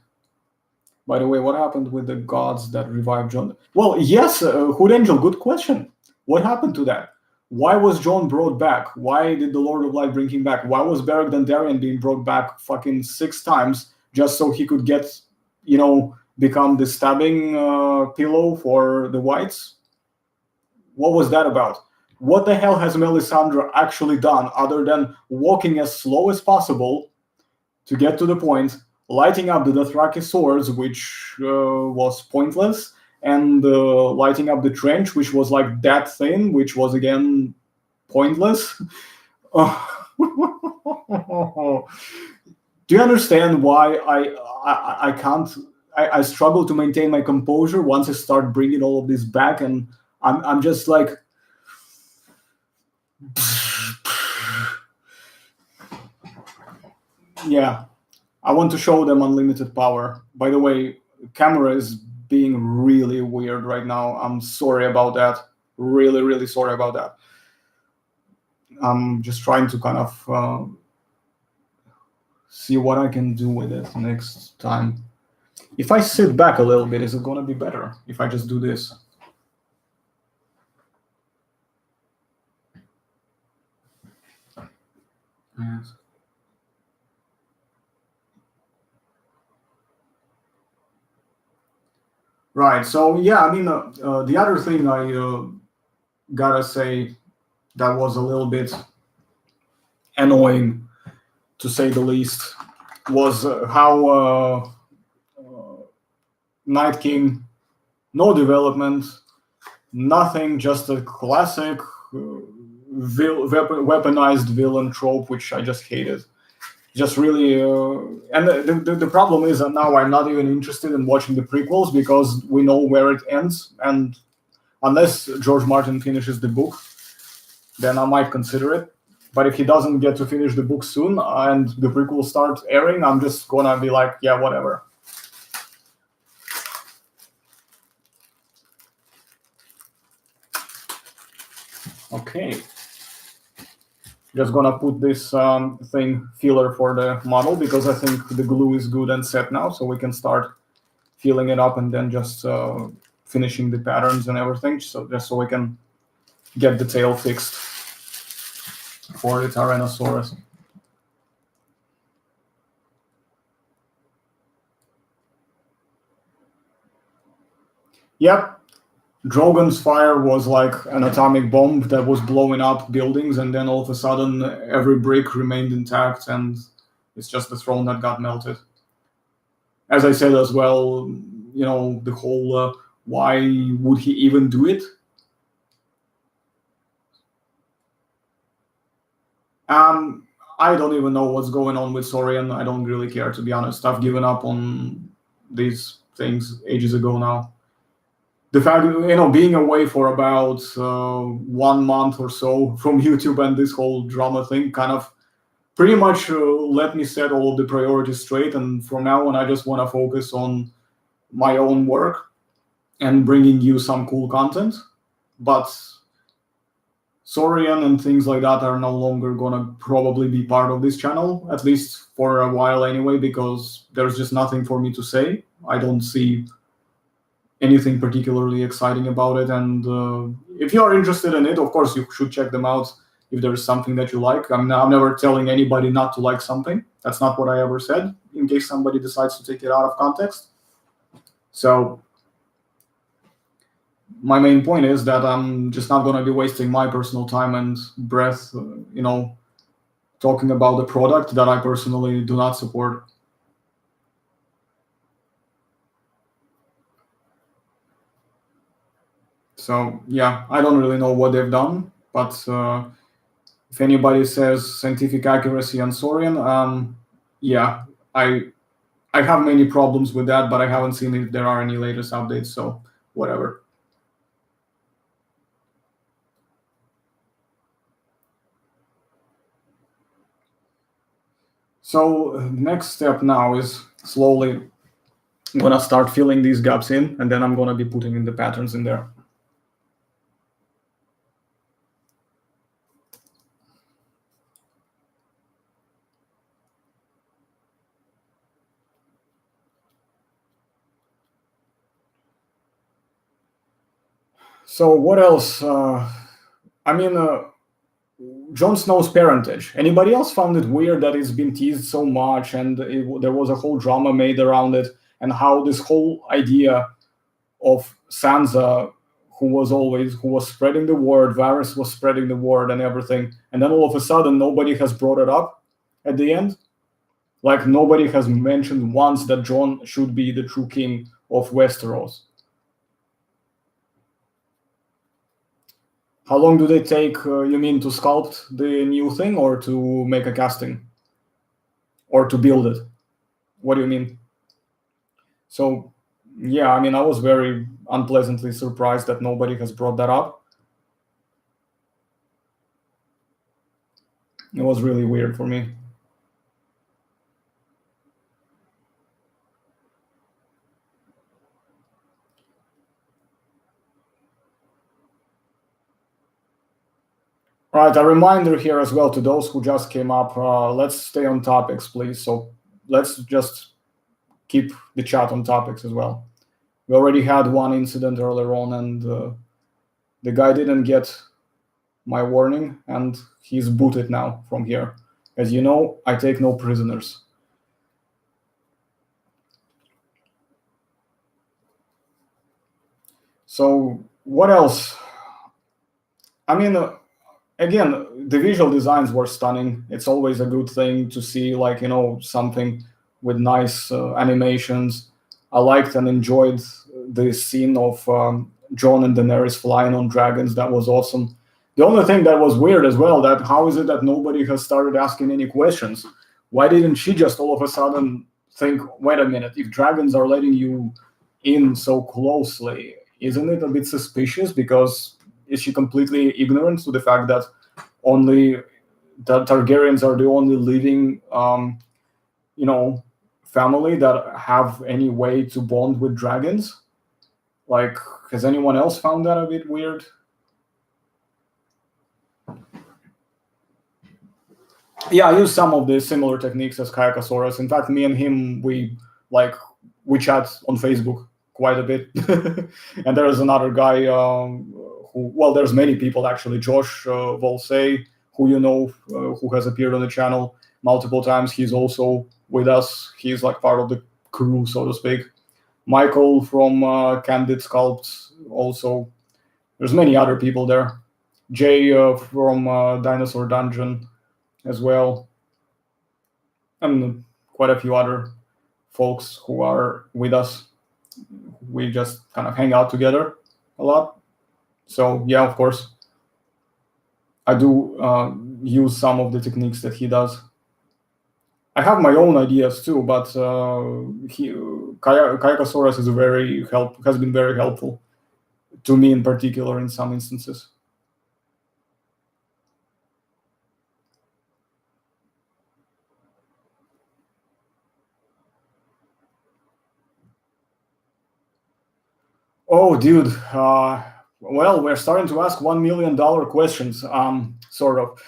By the way, what happened with the gods that revived Jon? Well, yes, Hood Angel, good question. What happened to that? Why was Jon brought back? Why did the Lord of Light bring him back? Why was Beric Dondarrion being brought back fucking 6 times just so he could get, become the stabbing pillow for the Whites? What was that about? What the hell has Melisandre actually done other than walking as slow as possible to get to the point, lighting up the Dothraki swords, which was pointless, and lighting up the trench, which was like that thin, which was again pointless? Do you understand why I can't? I struggle to maintain my composure once I start bringing all of this back, and I'm just like. Yeah, I want to show them unlimited power. By the way, camera is being really weird right now. I'm sorry about that. Really, really sorry about that. I'm just trying to kind of see what I can do with it next time. If I sit back a little bit, is it gonna be better if I just do this? Yes. Right. So yeah, I mean, the other thing I gotta say that was a little bit annoying, to say the least, was how Night King, no development, nothing, just a classic weaponized villain trope, which I just hated. Just really, and the problem is that now I'm not even interested in watching the prequels because we know where it ends, and unless George Martin finishes the book, then I might consider it. But if he doesn't get to finish the book soon and the prequels start airing, I'm just gonna be like, yeah, whatever. Okay. Just gonna put this thing filler for the model because I think the glue is good and set now, so we can start filling it up and then just finishing the patterns and everything. So just so we can get the tail fixed for the Tyrannosaurus. Yep, Drogon's fire was like an atomic bomb that was blowing up buildings, and then all of a sudden every brick remained intact, and it's just the throne that got melted. As I said as well, the whole why would he even do it? I don't even know what's going on with Sorian. I don't really care, to be honest. I've given up on these things ages ago now. The fact, being away for about 1 month or so from YouTube and this whole drama thing kind of pretty much let me set all of the priorities straight. And from now on, I just want to focus on my own work and bringing you some cool content. But Sorian and things like that are no longer gonna probably be part of this channel, at least for a while anyway, because there's just nothing for me to say. I don't see anything particularly exciting about it, and if you are interested in it, of course you should check them out if there is something that you like. I'm never telling anybody not to like something. That's not what I ever said, in case somebody decides to take it out of context. So my main point is that I'm just not going to be wasting my personal time and breath, talking about the product that I personally do not support. So yeah, I don't really know what they've done, but if anybody says scientific accuracy on Saurian, yeah, I have many problems with that, but I haven't seen if there are any latest updates, so whatever. So next step now is slowly I'm gonna start filling these gaps in, and then I'm gonna be putting in the patterns in there. So what else? I mean, Jon Snow's parentage. Anybody else found it weird that it's been teased so much, and there was a whole drama made around it, and how this whole idea of Sansa, who was spreading the word, Varys was spreading the word and everything, and then all of a sudden nobody has brought it up at the end. Like nobody has mentioned once that Jon should be the true king of Westeros. How long do they take, you mean, to sculpt the new thing or to make a casting? Or to build it? What do you mean? So, yeah, I mean, I was very unpleasantly surprised that nobody has brought that up. It was really weird for me. All right, a reminder here as well to those who just came up. Let's stay on topics, please. So let's just keep the chat on topics as well. We already had one incident earlier on, and the guy didn't get my warning, and he's booted now from here. As you know, I take no prisoners. So what else? I mean, again, the visual designs were stunning. It's always a good thing to see, like, something with nice animations. I liked and enjoyed the scene of Jon and Daenerys flying on dragons. That was awesome. The only thing that was weird as well, that how is it that nobody has started asking any questions? Why didn't she just all of a sudden think, wait a minute, if dragons are letting you in so closely, isn't it a bit suspicious? Because is she completely ignorant to the fact that only the Targaryens are the only living, family that have any way to bond with dragons? Like, has anyone else found that a bit weird? Yeah, I use some of the similar techniques as Kayakasaurus. In fact, me and him, we chat on Facebook quite a bit. And there is another guy there's many people actually. Josh Volsey, who who has appeared on the channel multiple times. He's also with us. He's like part of the crew, so to speak. Michael from Candid Sculpts also. There's many other people there. Jay from Dinosaur Dungeon as well, and quite a few other folks who are with us. We just kind of hang out together a lot. So yeah, of course, I do use some of the techniques that he does. I have my own ideas too, but Kayakasaurus has been very helpful to me in particular in some instances. Oh, dude. Well, we're starting to ask $1 million questions, sort of.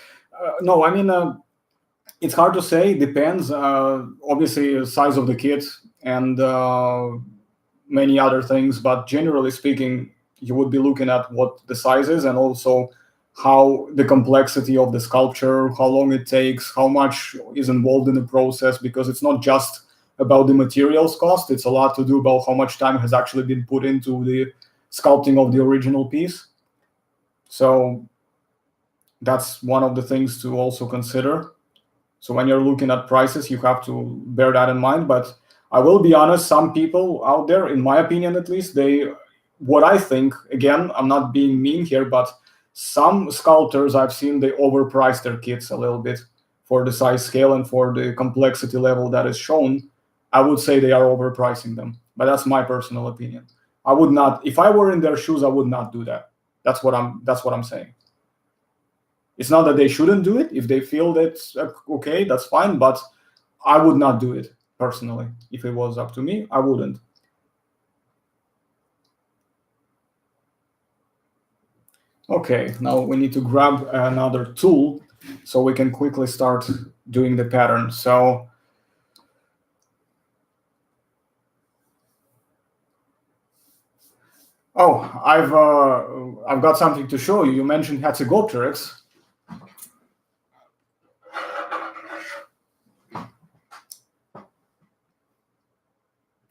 No, I mean, it's hard to say. Depends. Obviously, the size of the kit and many other things. But generally speaking, you would be looking at what the size is and also how the complexity of the sculpture, how long it takes, how much is involved in the process, because it's not just about the materials cost. It's a lot to do about how much time has actually been put into the sculpting of the original piece. So that's one of the things to also consider. So when you're looking at prices, you have to bear that in mind. But I will be honest, some people out there, in my opinion at least, what I think, again, I'm not being mean here, but some sculptors I've seen, they overprice their kits a little bit for the size scale and for the complexity level that is shown. I would say they are overpricing them, but that's my personal opinion. I would not, if I were in their shoes, I would not do that. That's what I'm saying. It's not that they shouldn't do it. If they feel that's okay, that's fine. But I would not do it personally. If it was up to me, I wouldn't. Okay, now we need to grab another tool so we can quickly start doing the pattern. So I've got something to show you. You mentioned Hatzegopteryx.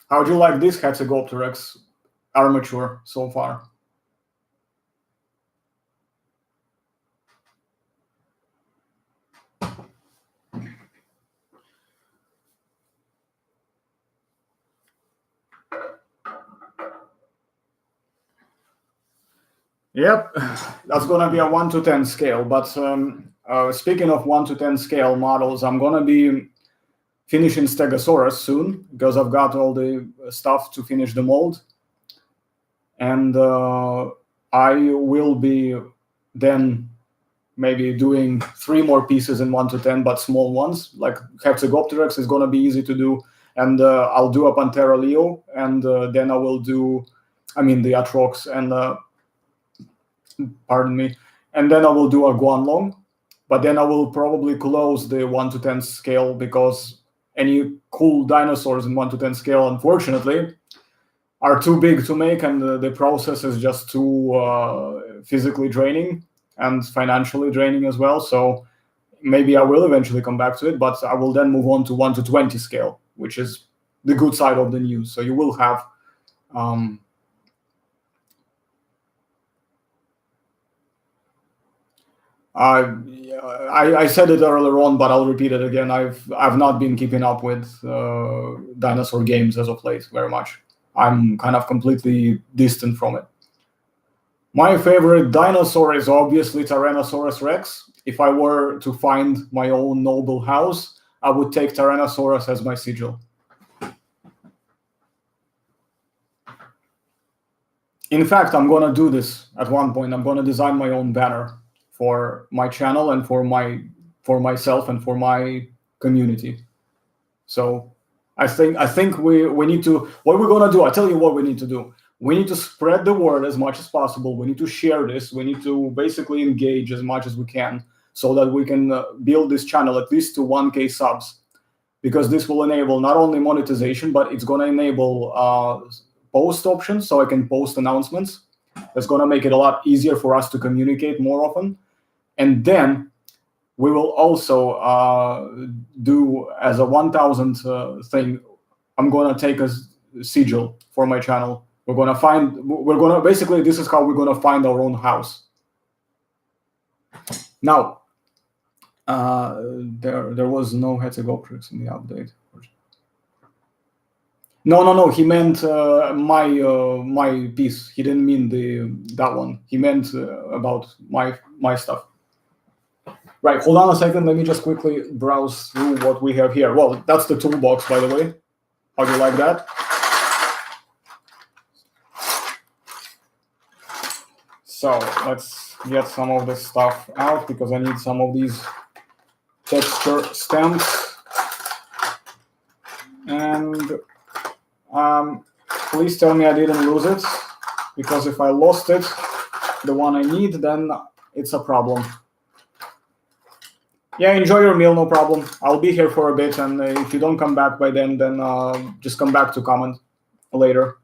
How would you like this Hatzegopteryx armature so far? Yep, that's going to be a 1 to 10 scale. But speaking of 1 to 10 scale models, I'm going to be finishing Stegosaurus soon because I've got all the stuff to finish the mold. And I will be then maybe doing 3 more pieces in 1 to 10, but small ones. Like Hexagopteryx is going to be easy to do. And I'll do a Panthera Leo, and then I will do, the Atrox and pardon me, and then I will do a Guanlong, but then I will probably close the 1 to 10 scale, because any cool dinosaurs in 1 to 10 scale, unfortunately, are too big to make, and the process is just too physically draining and financially draining as well. So maybe I will eventually come back to it, but I will then move on to 1 to 20 scale, which is the good side of the news. So you will have I said it earlier on, but I'll repeat it again. I've not been keeping up with dinosaur games as of late very much. I'm kind of completely distant from it. My favorite dinosaur is obviously Tyrannosaurus Rex. If I were to find my own noble house, I would take Tyrannosaurus as my sigil. In fact, I'm going to do this at one point. I'm going to design my own banner for my channel and for myself and for my community. So I think we need to, what we're going to do, I tell you what we need to do. We need to spread the word as much as possible. We need to share this. We need to basically engage as much as we can, so that we can build this channel at least to 1K subs, because this will enable not only monetization, but it's going to enable post options, so I can post announcements. That's going to make it a lot easier for us to communicate more often. And then we will also do, as a 1000th thing, I'm going to take a sigil for my channel. Basically, this is how we're going to find our own house. Now, there was no Heterogoprix in the update. No. He meant my piece. He didn't mean that one. He meant about my stuff. Right. Hold on a second. Let me just quickly browse through what we have here. Well, that's the toolbox, by the way. How do you like that? So let's get some of this stuff out, because I need some of these texture stamps. And please tell me I didn't lose it, because if I lost it, the one I need, then it's a problem. Yeah, enjoy your meal, no problem. I'll be here for a bit, and if you don't come back by then just come back to comment later.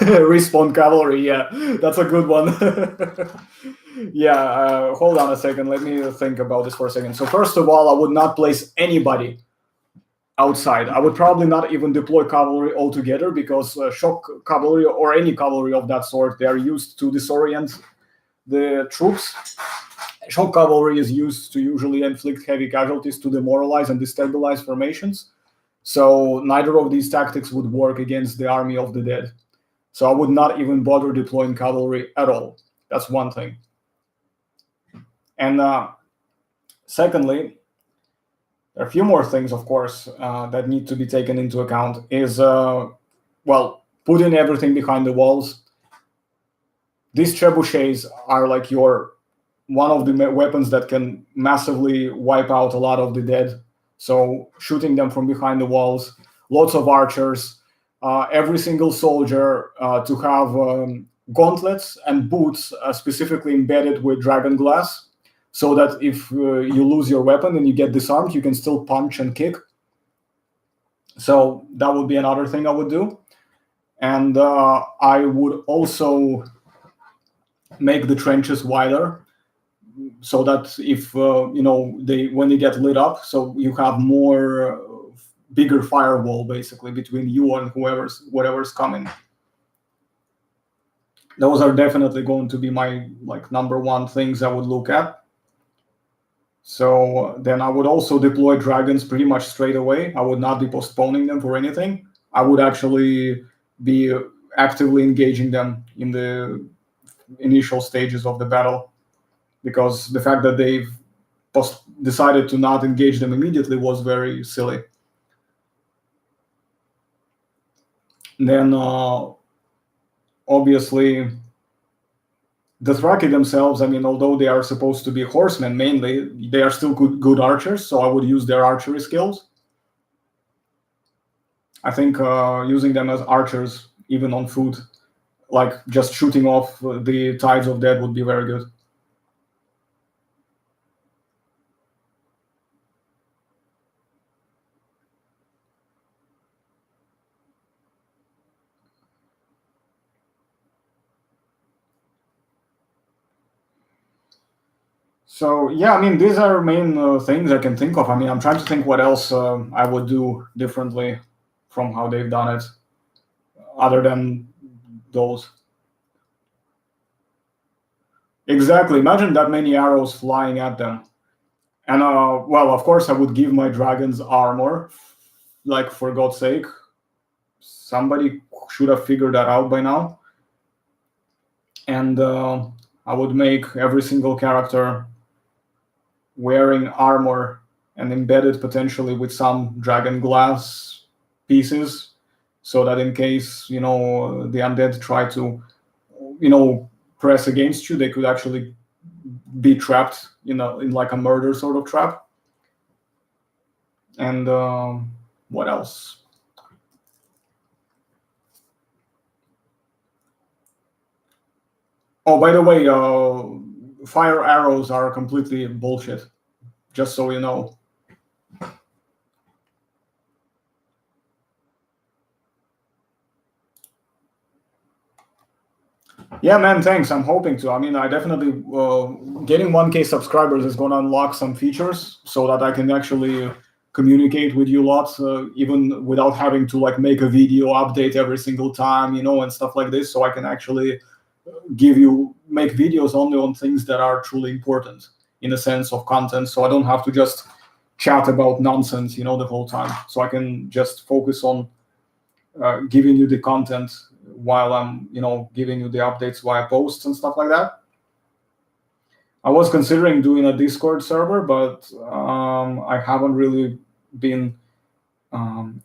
Respawn cavalry, yeah, that's a good one. Yeah, hold on a second. Let me think about this for a second. So first of all, I would not place anybody outside. I would probably not even deploy cavalry altogether, because shock cavalry or any cavalry of that sort, they are used to disorient the troops. Shock cavalry is used to usually inflict heavy casualties to demoralize and destabilize formations. So neither of these tactics would work against the army of the dead. So I would not even bother deploying cavalry at all. That's one thing. And secondly, there are a few more things, of course, that need to be taken into account. Is, well, putting everything behind the walls. These trebuchets are like one of the weapons that can massively wipe out a lot of the dead. So shooting them from behind the walls, lots of archers, every single soldier to have gauntlets and boots specifically embedded with dragon glass, so that if you lose your weapon and you get disarmed, you can still punch and kick. So that would be another thing I would do. And I would also make the trenches wider, so that if when they get lit up, so you have more bigger firewall basically between you and whatever's coming. Those are definitely going to be my number one things I would look at. So then I would also deploy dragons pretty much straight away. I would not be postponing them for anything. I would actually be actively engaging them in the initial stages of the battle, because the fact that they've decided to not engage them immediately was very silly. Then obviously the Thraki themselves, I mean, although they are supposed to be horsemen mainly, they are still good archers, so I would use their archery skills. I think using them as archers, even on foot, like just shooting off the tides of death, would be very good. So yeah, I mean, these are main things I can think of. I mean, I'm trying to think what else I would do differently from how they've done it, other than those. Exactly. Imagine that many arrows flying at them. And well, of course, I would give my dragons armor. Like, for God's sake, somebody should have figured that out by now. And I would make every single character wearing armor and embedded potentially with some dragon glass pieces, so that in case the undead try to press against you, they could actually be trapped in like a murder sort of trap. And what else? Oh, by the way, fire arrows are completely bullshit, just so you know. Yeah, man, thanks. I'm hoping to. I mean, I definitely getting 1K subscribers is going to unlock some features so that I can actually communicate with you lots, even without having to like make a video update every single time, and stuff like this. So I can actually make videos only on things that are truly important in a sense of content. So I don't have to just chat about nonsense, the whole time. So I can just focus on giving you the content while I'm, giving you the updates via posts and stuff like that. I was considering doing a Discord server, but I haven't really been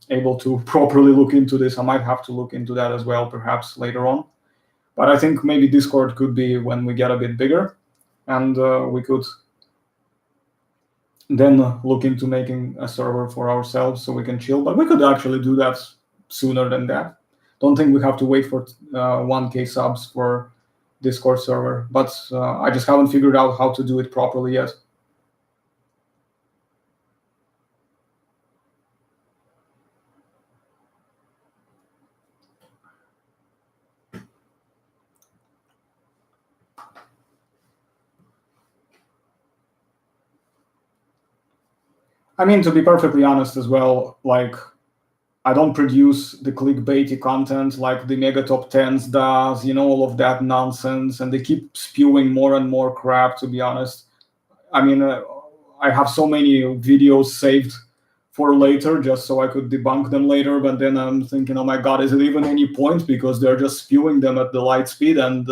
able to properly look into this. I might have to look into that as well, perhaps later on. But I think maybe Discord could be when we get a bit bigger, and we could then look into making a server for ourselves so we can chill. But we could actually do that sooner than that. Don't think we have to wait for 1K subs for Discord server, but I just haven't figured out how to do it properly yet. I mean, to be perfectly honest as well, like, I don't produce the clickbaity content like the Mega Top 10s does, all of that nonsense, and they keep spewing more and more crap, to be honest. I mean, I have so many videos saved for later just so I could debunk them later, but then I'm thinking, oh my God, is it even any point? Because they're just spewing them at the light speed, and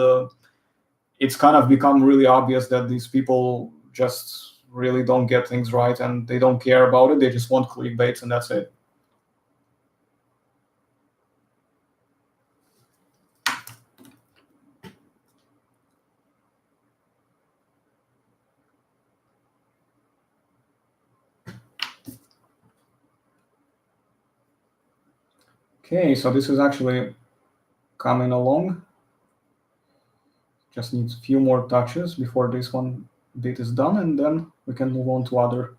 it's kind of become really obvious that these people just really don't get things right, and they don't care about it. They just want clickbaits, and that's it. Okay, so this is actually coming along. Just needs a few more touches before this one bit is done, and then we can move on to other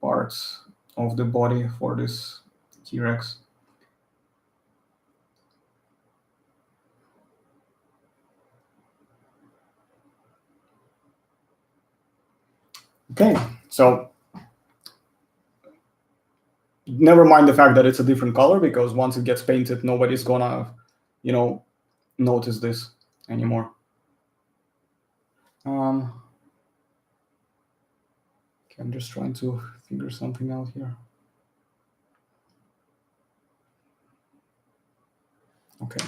parts of the body for this T-Rex. Okay, so never mind the fact that it's a different color, because once it gets painted, nobody's gonna, notice this anymore. Okay, I'm just trying to figure something out here. Okay.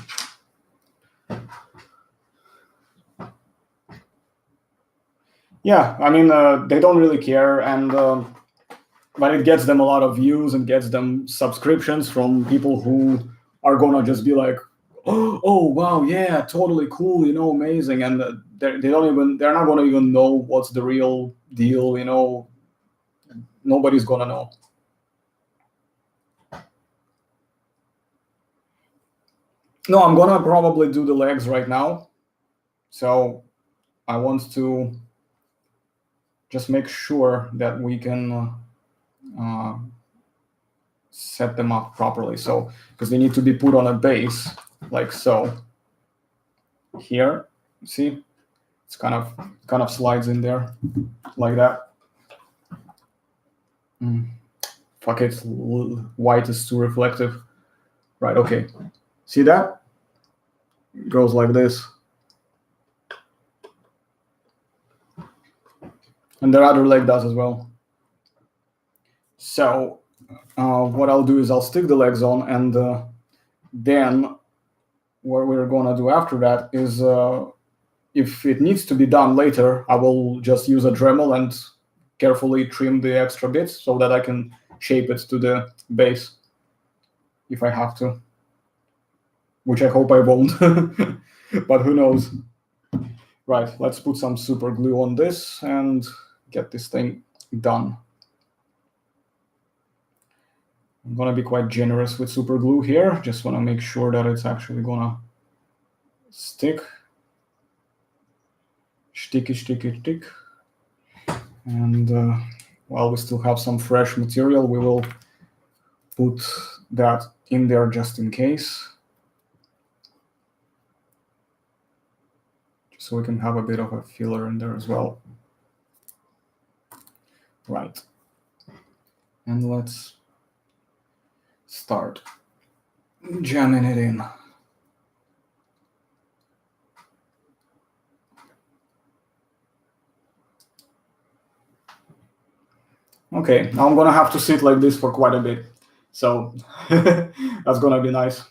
Yeah, I mean, they don't really care, and but it gets them a lot of views and gets them subscriptions from people who are gonna just be like, oh wow, yeah, totally cool, amazing, and they're not gonna even know what's the real deal. Nobody's gonna know. No, I'm gonna probably do the legs right now. So I want to just make sure that we can set them up properly. So because they need to be put on a base like so. Here, see, it's kind of slides in there like that. Fuck it, white is too reflective. Right, okay. See that? It goes like this. And the other leg does as well. So what I'll do is I'll stick the legs on, and then what we're gonna do after that is if it needs to be done later, I will just use a Dremel and carefully trim the extra bits so that I can shape it to the base if I have to, which I hope I won't, but who knows. Right, let's put some super glue on this and get this thing done. I'm gonna be quite generous with super glue here. Just wanna make sure that it's actually gonna stick. Sticky, sticky, stick. And while we still have some fresh material, we will put that in there just in case. So we can have a bit of a filler in there as well. Right. And let's start jamming it in. Okay, now I'm gonna have to sit like this for quite a bit. So that's gonna be nice.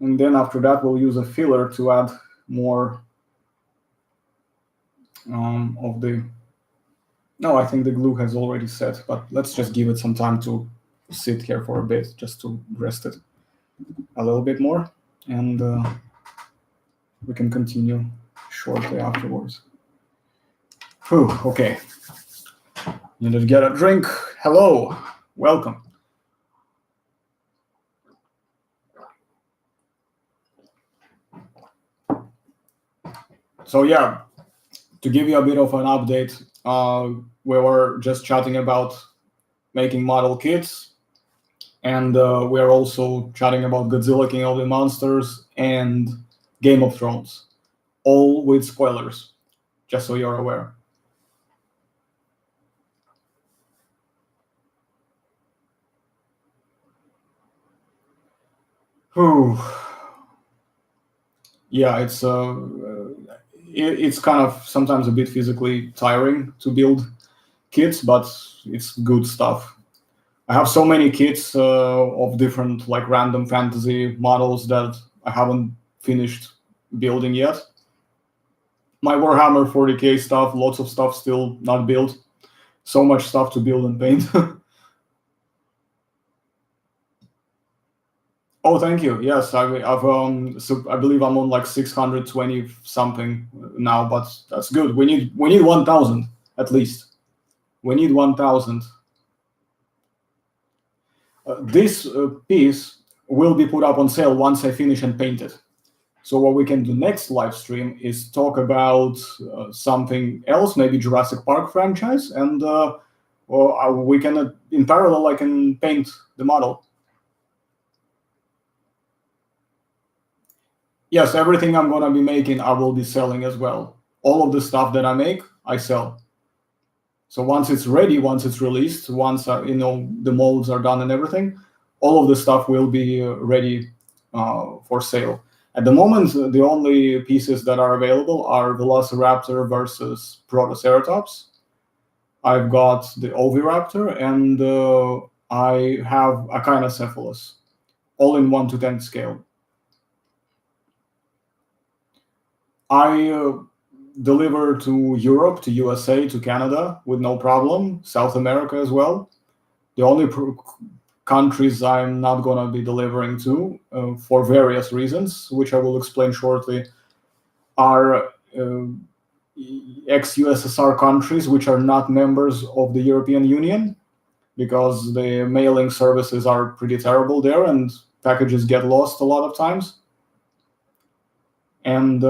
And then after that, we'll use a filler to add more of the... No, I think the glue has already set, but let's just give it some time to sit here for a bit, just to rest it a little bit more. And we can continue shortly afterwards. Whew, okay. Need to get a drink. Hello, welcome. So yeah, to give you a bit of an update, we were just chatting about making model kits, and we're also chatting about Godzilla King of the Monsters and Game of Thrones, all with spoilers, just so you're aware. Whew. Yeah, it's kind of sometimes a bit physically tiring to build kits, but it's good stuff. I have so many kits of different like random fantasy models that I haven't finished building yet. My Warhammer 40k stuff, lots of stuff still not built. So much stuff to build and paint. Oh, thank you. Yes, I've so I believe I'm on like 620 something now, but that's good. We need 1,000 at least. We need 1,000. This piece will be put up on sale once I finish and paint it. So what we can do next live stream is talk about something else, maybe Jurassic Park franchise, and we can in parallel I can paint the model. Yes, everything I'm going to be making, I will be selling as well. All of the stuff that I make, I sell. So once it's ready, once it's released, once the molds are done and everything, all of the stuff will be ready for sale. At the moment, the only pieces that are available are Velociraptor versus Protoceratops. I've got the Oviraptor, and I have Echinocephalus, all in 1:10 scale. I deliver to Europe, to USA, to Canada with no problem, South America as well. The only countries I'm not going to be delivering to, for various reasons, which I will explain shortly, are ex-USSR countries which are not members of the European Union, because the mailing services are pretty terrible there, and packages get lost a lot of times. And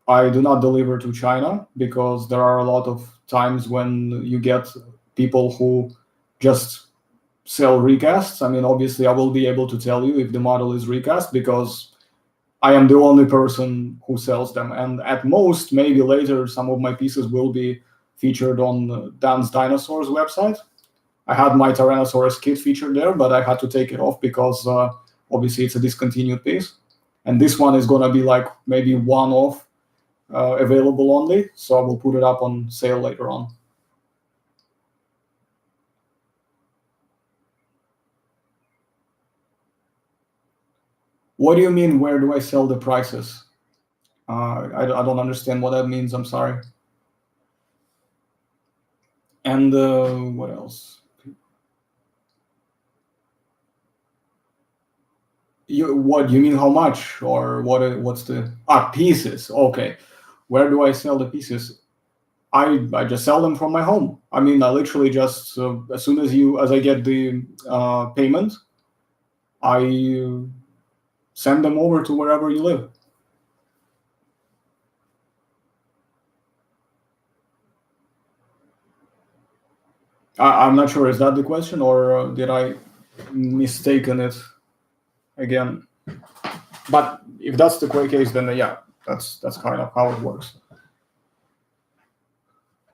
I do not deliver to China because there are a lot of times when you get people who just sell recasts. I mean, obviously, I will be able to tell you if the model is recast because I am the only person who sells them. And at most, maybe later, some of my pieces will be featured on Dan's Dinosaurs website. I had my Tyrannosaurus kit featured there, but I had to take it off because obviously it's a discontinued piece. And this one is going to be like maybe one-off available only. So I will put it up on sale later on. What do you mean, where do I sell the prices? I don't understand what that means. I'm sorry. And what else? What you mean? How much or what? What's the pieces? Okay, where do I sell the pieces? I just sell them from my home. I mean, I literally just as soon as I get the payment, I send them over to wherever you live. I'm not sure. Is that the question, or did I mistaken it again? But if that's the case, then yeah, that's kind of how it works.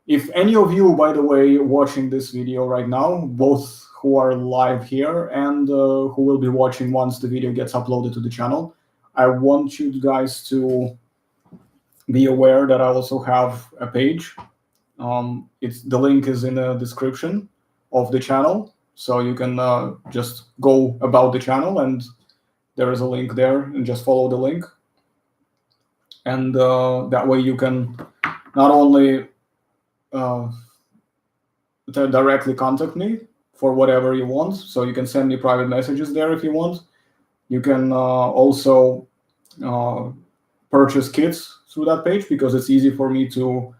If any of you, by the way, watching this video right now, both who are live here and who will be watching once the video gets uploaded to the channel, I want you guys to be aware that I also have a page. The link is in the description of the channel, so you can just go about the channel and there is a link there, and just follow the link. And that way you can not only directly contact me for whatever you want, so you can send me private messages there if you want. You can also purchase kits through that page because it's easy for me to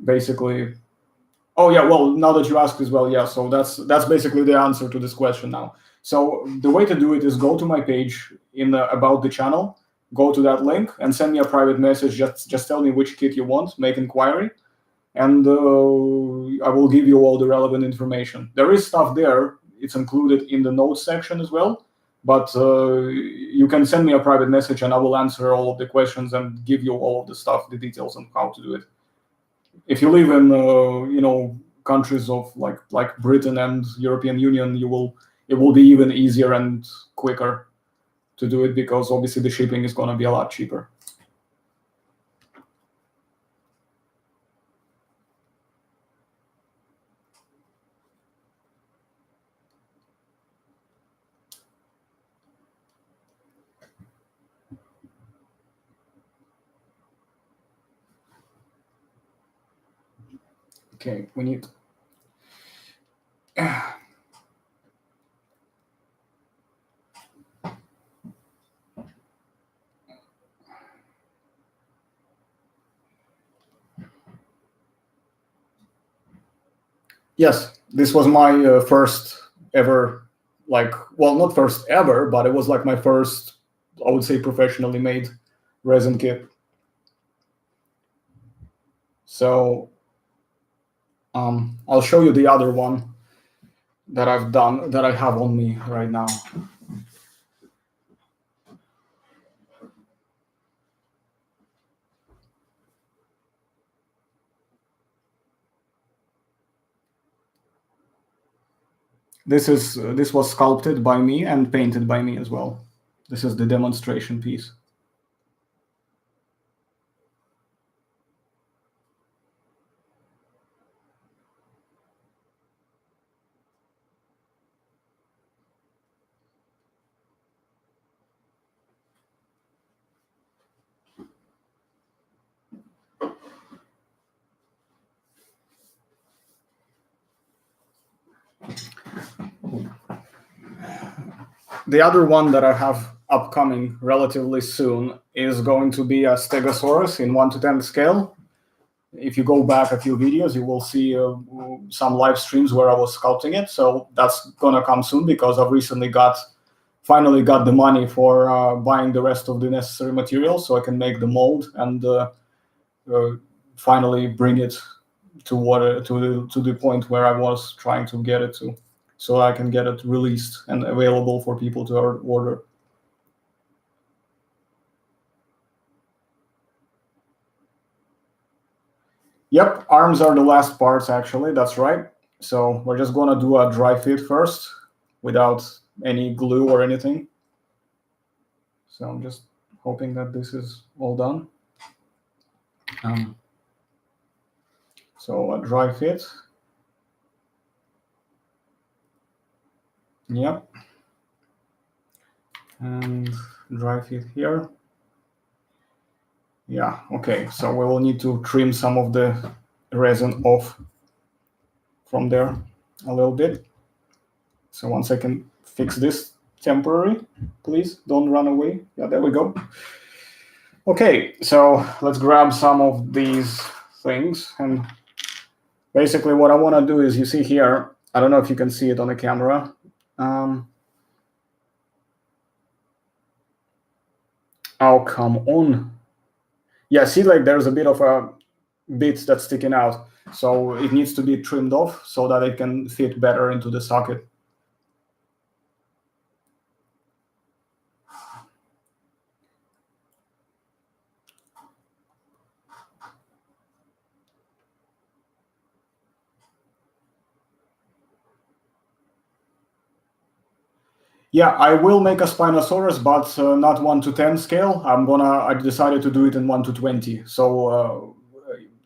basically. Oh yeah, well, now that you ask as well, yeah, so that's basically the answer to this question now. So the way to do it is go to my page in about the channel, go to that link and send me a private message. Just tell me which kit you want, make inquiry, and I will give you all the relevant information. There is stuff there. It's included in the notes section as well, but you can send me a private message and I will answer all of the questions and give you all of the stuff, the details on how to do it. If you live in countries of like Britain and European Union, it will be even easier and quicker to do it because obviously the shipping is going to be a lot cheaper. Okay, we need. Yes, this was my first ever, not first ever, but it was like my first, I would say, professionally made resin kit. So I'll show you the other one that I've done, that I have on me right now. This was sculpted by me and painted by me as well. This is the demonstration piece. The other one that I have upcoming relatively soon is going to be a Stegosaurus in 1:10 scale. if you go back a few videos, you will see some live streams where I was sculpting it. So that's gonna come soon because I've recently finally got the money for buying the rest of the necessary materials, so I can make the mold and finally bring it to the point where I was trying to get it to, so I can get it released and available for people to order. Yep, arms are the last parts, actually. That's right. So we're just gonna do a dry fit first without any glue or anything. So I'm just hoping that this is all done. So a dry fit. Yep. And dry fit here. Yeah, okay. So we will need to trim some of the resin off from there a little bit. So once I can fix this temporary, please don't run away. Yeah, there we go. Okay, so let's grab some of these things. And basically what I want to do is, you see here, I don't know if you can see it on the camera. Oh, come on. Yeah, see, like there's a bit of a bit that's sticking out. So it needs to be trimmed off so that it can fit better into the socket. Yeah, I will make a Spinosaurus, but not 1:10 scale. I decided to do it in 1:20. So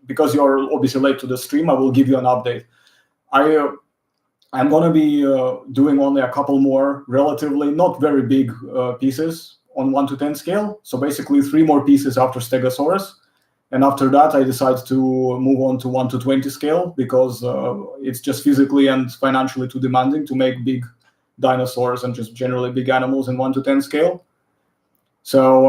because you're obviously late to the stream, I will give you an update. I'm gonna be doing only a couple more relatively not very big pieces on 1:10 scale. So basically 3 more pieces after Stegosaurus. And after that, I decided to move on to 1:20 scale because it's just physically and financially too demanding to make big dinosaurs and just generally big animals in 1:10 scale. So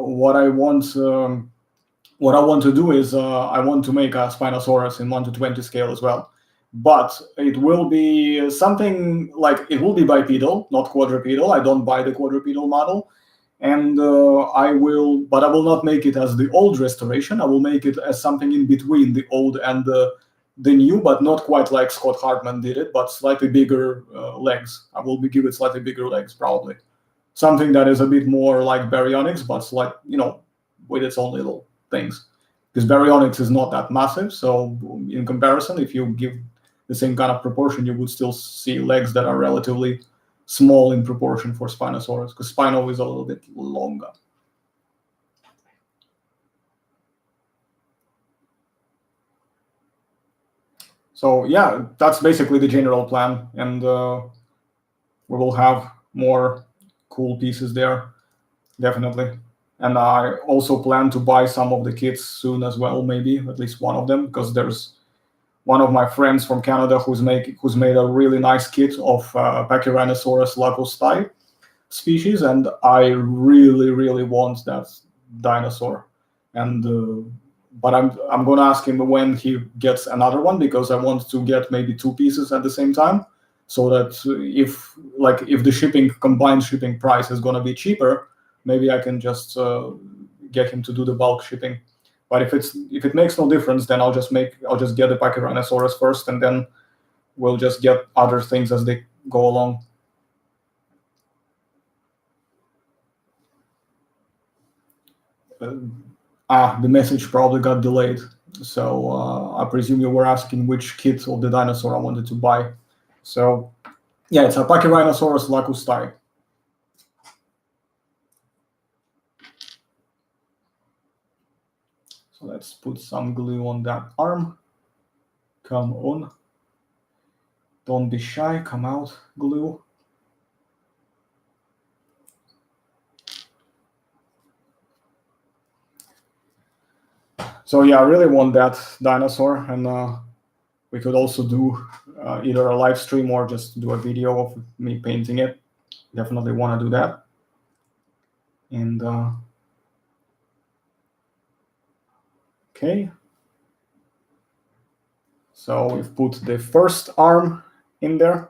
what I want to do is I want to make a Spinosaurus in 1:20 scale as well. But it will be something like, it will be bipedal, not quadrupedal. I don't buy the quadrupedal model. And I will not make it as the old restoration. I will make it as something in between the old and the new, but not quite like Scott Hartman did it, but slightly bigger legs. I will give it slightly bigger legs, probably. Something that is a bit more like Baryonyx, but with its own little things. Because Baryonyx is not that massive, so in comparison, if you give the same kind of proportion, you would still see legs that are relatively small in proportion for Spinosaurus, because Spino is a little bit longer. So yeah, that's basically the general plan, and we will have more cool pieces there, definitely. And I also plan to buy some of the kits soon as well, maybe at least one of them, because there's one of my friends from Canada who's made a really nice kit of Pachyrhinosaurus lacustae species, and I really, really want that dinosaur. And but I'm gonna ask him when he gets another one, because I want to get maybe 2 pieces at the same time, so that if the combined shipping price is gonna be cheaper, maybe I can just get him to do the bulk shipping. But if it makes no difference, then I'll just get the Pachyrhinosaurus first, and then we'll just get other things as they go along. The message probably got delayed. So I presume you were asking which kit of the dinosaur I wanted to buy. So yeah, it's a Pachyrhinosaurus lacustae. So let's put some glue on that arm. Come on. Don't be shy, come out, glue. So yeah, I really want that dinosaur, and we could also do either a live stream or just do a video of me painting it. Definitely want to do that. And okay. So we've put the first arm in there,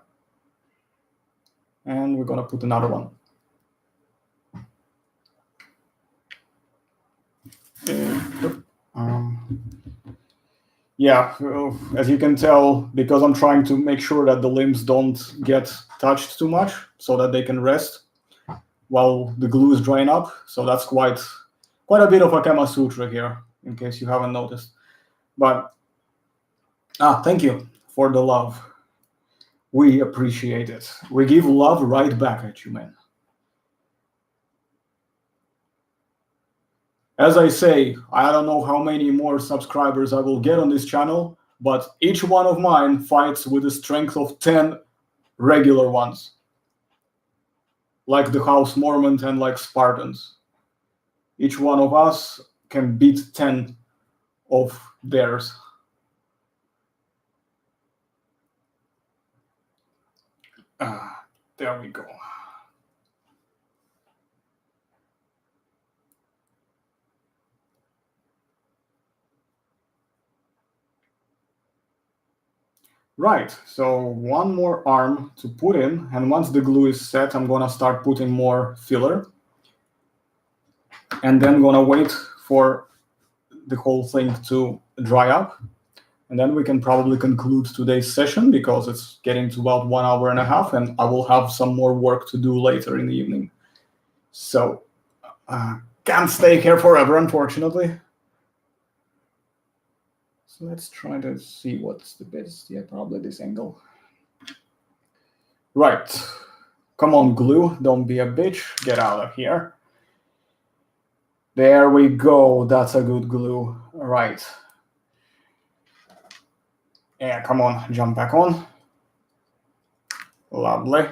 and we're gonna put another one. Yeah, as you can tell, because I'm trying to make sure that the limbs don't get touched too much so that they can rest while the glue is drying up. So that's quite a bit of a Kama Sutra here, in case you haven't noticed. But thank you for the love. We appreciate it. We give love right back at you, man. As I say, I don't know how many more subscribers I will get on this channel, but each one of mine fights with the strength of 10 regular ones, like the House Mormon and like Spartans. Each one of us can beat 10 of theirs. There we go. Right, so one more arm to put in, and once the glue is set, I'm gonna start putting more filler, and then gonna wait for the whole thing to dry up, and then we can probably conclude today's session because it's getting to about 1 hour and a half, and I will have some more work to do later in the evening. So, can't stay here forever, unfortunately. So let's try to see what's the best. Yeah, probably this angle. Right. Come on, glue. Don't be a bitch. Get out of here. There we go. That's a good glue. All right. Yeah, come on. Jump back on. Lovely.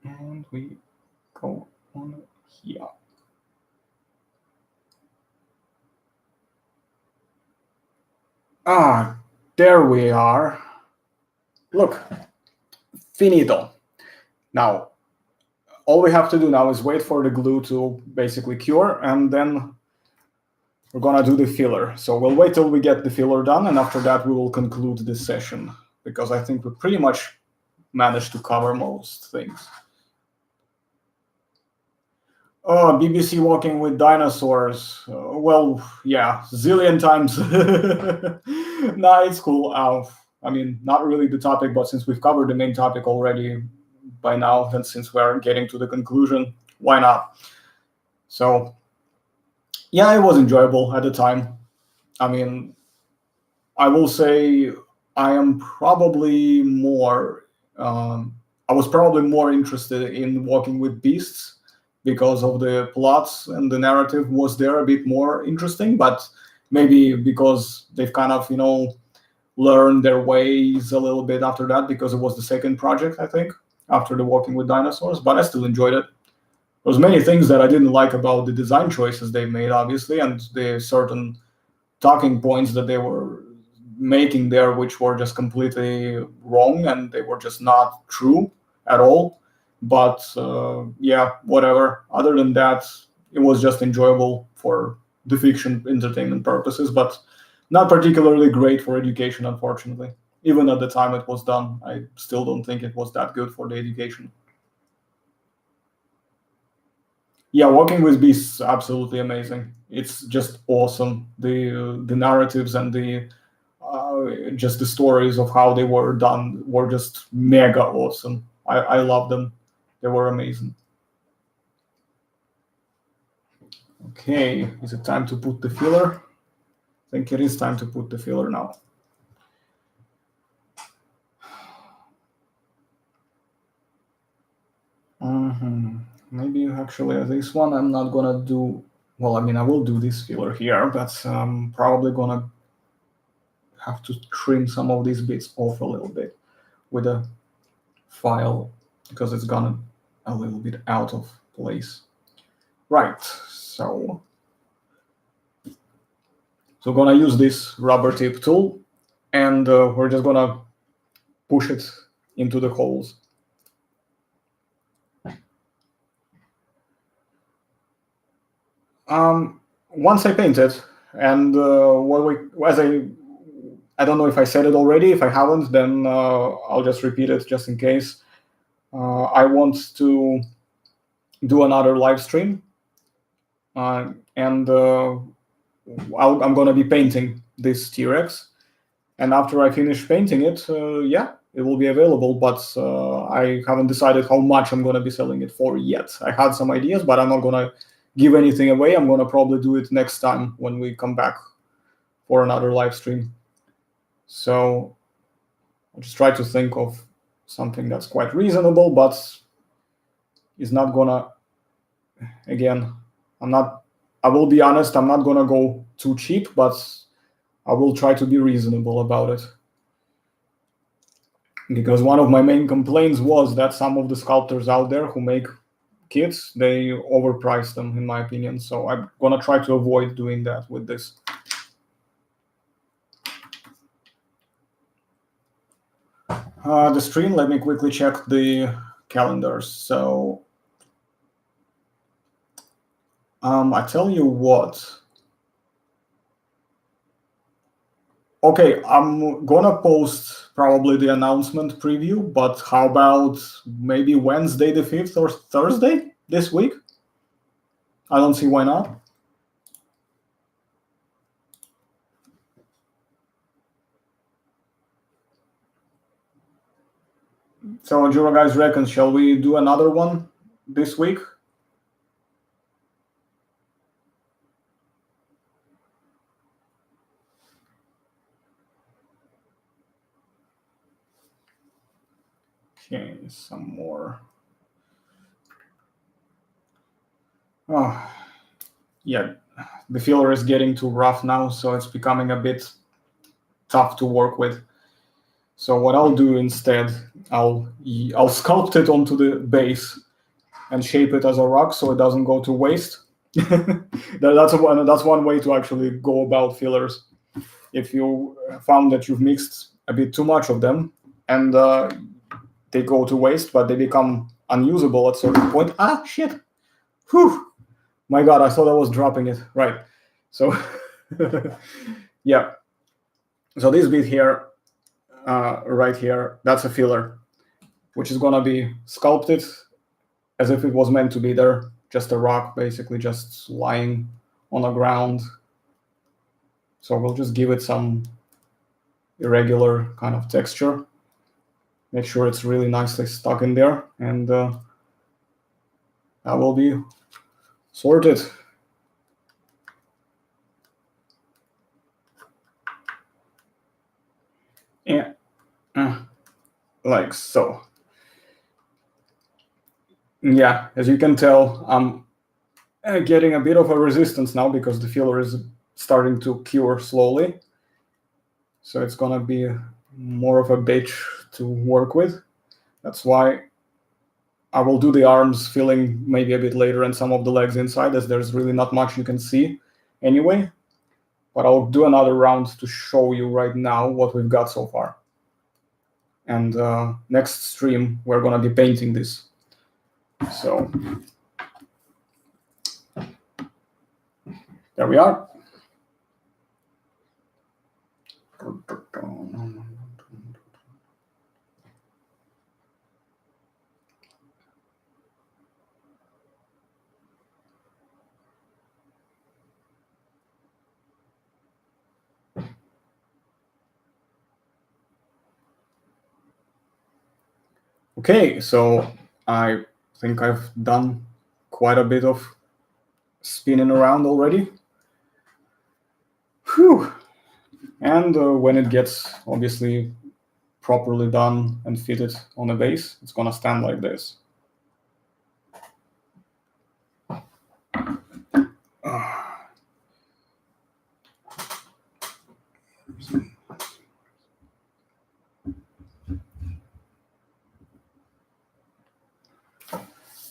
And we go on here. There we are. Look, finito. Now, all we have to do now is wait for the glue to basically cure, and then we're gonna do the filler. So we'll wait till we get the filler done, and after that we will conclude this session, because I think we pretty much managed to cover most things. Oh, BBC Walking with Dinosaurs. Well, yeah, zillion times. Nah, it's cool. I mean, not really the topic, but since we've covered the main topic already by now, and since we're getting to the conclusion, why not? So, yeah, it was enjoyable at the time. I mean, I will say I am probably more. I was probably more interested in Walking with Beasts because of the plots, and the narrative was there a bit more interesting, but maybe because they've kind of, learned their ways a little bit after that, because it was the second project, I think, after the Walking with Dinosaurs, but I still enjoyed it. There was many things that I didn't like about the design choices they made, obviously, and the certain talking points that they were making there, which were just completely wrong, and they were just not true at all. But yeah, whatever. Other than that, it was just enjoyable for the fiction entertainment purposes, but not particularly great for education, unfortunately. Even at the time it was done, I still don't think it was that good for the education. Yeah, Walking with Beasts, absolutely amazing. It's just awesome. The narratives and the just the stories of how they were done were just mega awesome. I love them. They were amazing. Okay, is it time to put the filler? I think it is time to put the filler now. Maybe actually this one I'm not gonna do. Well, I mean, I will do this filler here, but I'm probably gonna have to trim some of these bits off a little bit with a file, because it's gone a little bit out of place. Right, so we're gonna use this rubber tip tool, and we're just gonna push it into the holes. Once I paint it, And I don't know if I said it already. If I haven't, then I'll just repeat it just in case. I want to do another live stream, and I'm gonna be painting this T-Rex. And after I finish painting it, yeah, it will be available. But I haven't decided how much I'm gonna be selling it for yet. I had some ideas, but I'm not gonna give anything away. I'm gonna probably do it next time when we come back for another live stream. So I'll just try to think of something that's quite reasonable, but is not gonna. Again, I will be honest. I'm not gonna go too cheap, but I will try to be reasonable about it. Because one of my main complaints was that some of the sculptors out there who make kits, they overprice them, in my opinion. So I'm gonna try to avoid doing that with this. The stream, let me quickly check the calendars. So I tell you what. Okay, I'm gonna post probably the announcement preview, but how about maybe Wednesday the 5th or Thursday this week? I don't see why not. So what do you guys reckon? Shall we do another one this week? Okay, some more. Oh, yeah, the filler is getting too rough now, so it's becoming a bit tough to work with. So what I'll do instead, I'll sculpt it onto the base and shape it as a rock so it doesn't go to waste. That's one way to actually go about fillers. If you found that you've mixed a bit too much of them and they go to waste, but they become unusable at a certain point. Ah, shit. Whew. My God, I thought I was dropping it. Right. So, yeah. So this bit here, right here, that's a filler, which is going to be sculpted as if it was meant to be there. Just a rock, basically, just lying on the ground. So we'll just give it some irregular kind of texture. Make sure it's really nicely stuck in there, and that will be sorted. Yeah, like so. Yeah, as you can tell, I'm getting a bit of a resistance now because the filler is starting to cure slowly. So it's gonna be more of a bitch to work with. That's why I will do the arms filling maybe a bit later and some of the legs inside, as there's really not much you can see anyway. But I'll do another round to show you right now what we've got so far. And next stream, we're gonna be painting this. So there we are. Okay, so I think I've done quite a bit of spinning around already. Whew. And when it gets obviously properly done and fitted on a base, it's gonna stand like this.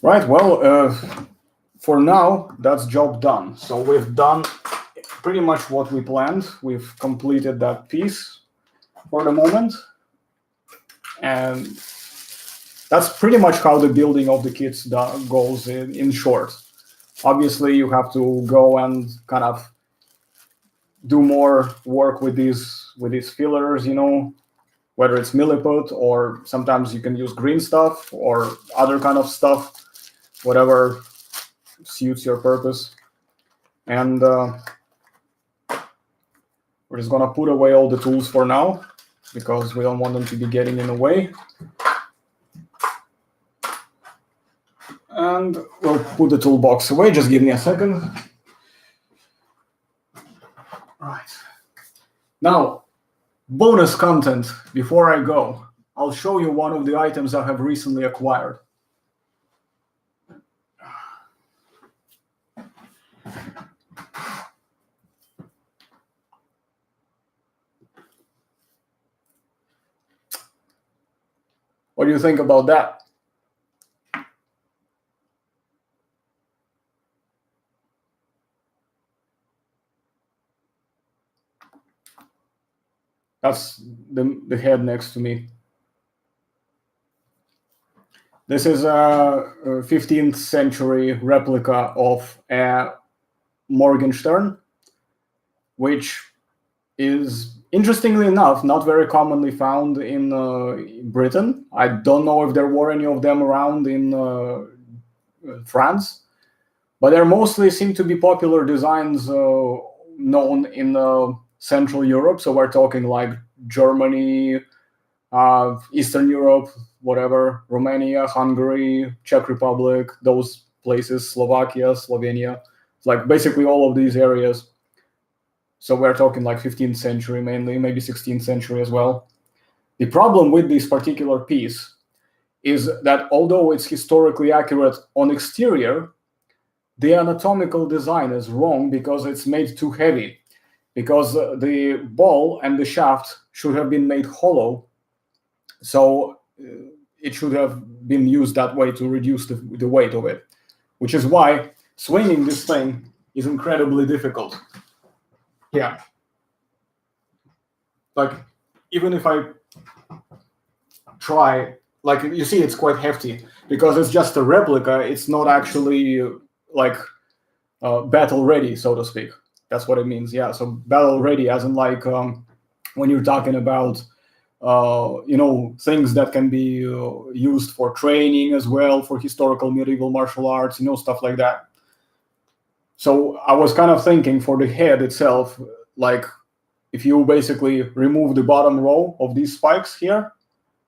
Right, well, for now, that's job done. So we've done pretty much what we planned. We've completed that piece for the moment. And that's pretty much how the building of the kits goes in short. Obviously, you have to go and kind of do more work with these fillers, whether it's milliput or sometimes you can use green stuff or other kind of stuff, whatever suits your purpose. And we're just gonna put away all the tools for now because we don't want them to be getting in the way. And we'll put the toolbox away. Just give me a second. Right. Now, bonus content. Before I go, I'll show you one of the items I have recently acquired. What do you think about that? That's the head next to me. This is a 15th century replica of a Morgenstern, which is, interestingly enough, not very commonly found in Britain. I don't know if there were any of them around in France, but there mostly seem to be popular designs known in Central Europe. So we're talking like Germany, Eastern Europe, whatever, Romania, Hungary, Czech Republic, those places, Slovakia, Slovenia, like basically all of these areas. So we're talking like 15th century mainly, maybe 16th century as well. The problem with this particular piece is that although it's historically accurate on exterior, the anatomical design is wrong because it's made too heavy. Because the ball and the shaft should have been made hollow, so it should have been used that way to reduce the weight of it, which is why swinging this thing is incredibly difficult. Yeah. Like, even if I try, like, you see, it's quite hefty because it's just a replica. It's not actually like battle ready, so to speak. That's what it means. Yeah. So battle ready, as in like when you're talking about things that can be used for training as well, for historical medieval martial arts, stuff like that. So I was kind of thinking for the head itself, like if you basically remove the bottom row of these spikes here,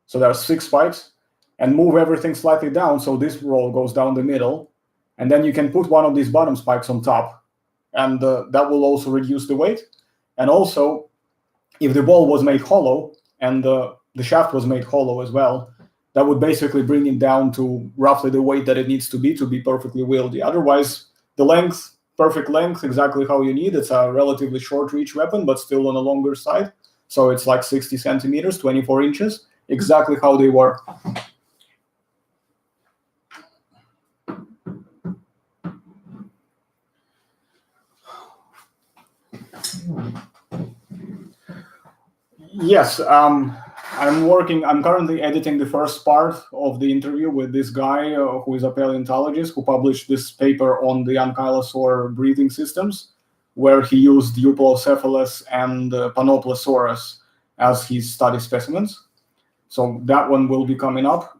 so there are 6 spikes, and move everything slightly down, so this row goes down the middle, and then you can put one of these bottom spikes on top, and that will also reduce the weight. And also, if the ball was made hollow and the shaft was made hollow as well, that would basically bring it down to roughly the weight that it needs to be perfectly wieldy. Otherwise, the length, perfect length, exactly how you need. It's a relatively short reach weapon, but still on the longer side. So it's like 60 centimeters, 24 inches, exactly how they were. Yes, I'm currently editing the first part of the interview with this guy who is a paleontologist who published this paper on the ankylosaur breathing systems, where he used Euplocephalus and Panoplosaurus as his study specimens. So that one will be coming up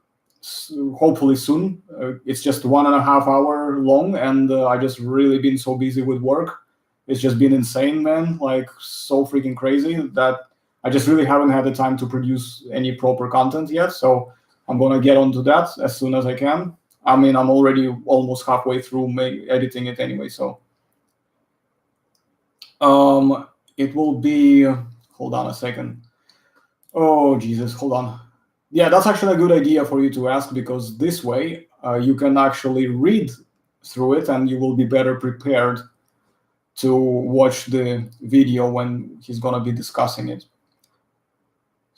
hopefully soon. It's just 1.5 hour long, and I just really been so busy with work. It's just been insane, man, like so freaking crazy that I just really haven't had the time to produce any proper content yet. So I'm going to get onto that as soon as I can. I mean, I'm already almost halfway through editing it anyway. So it will be, hold on a second. Oh, Jesus, hold on. Yeah, that's actually a good idea for you to ask, because this way you can actually read through it and you will be better prepared to watch the video when he's going to be discussing it.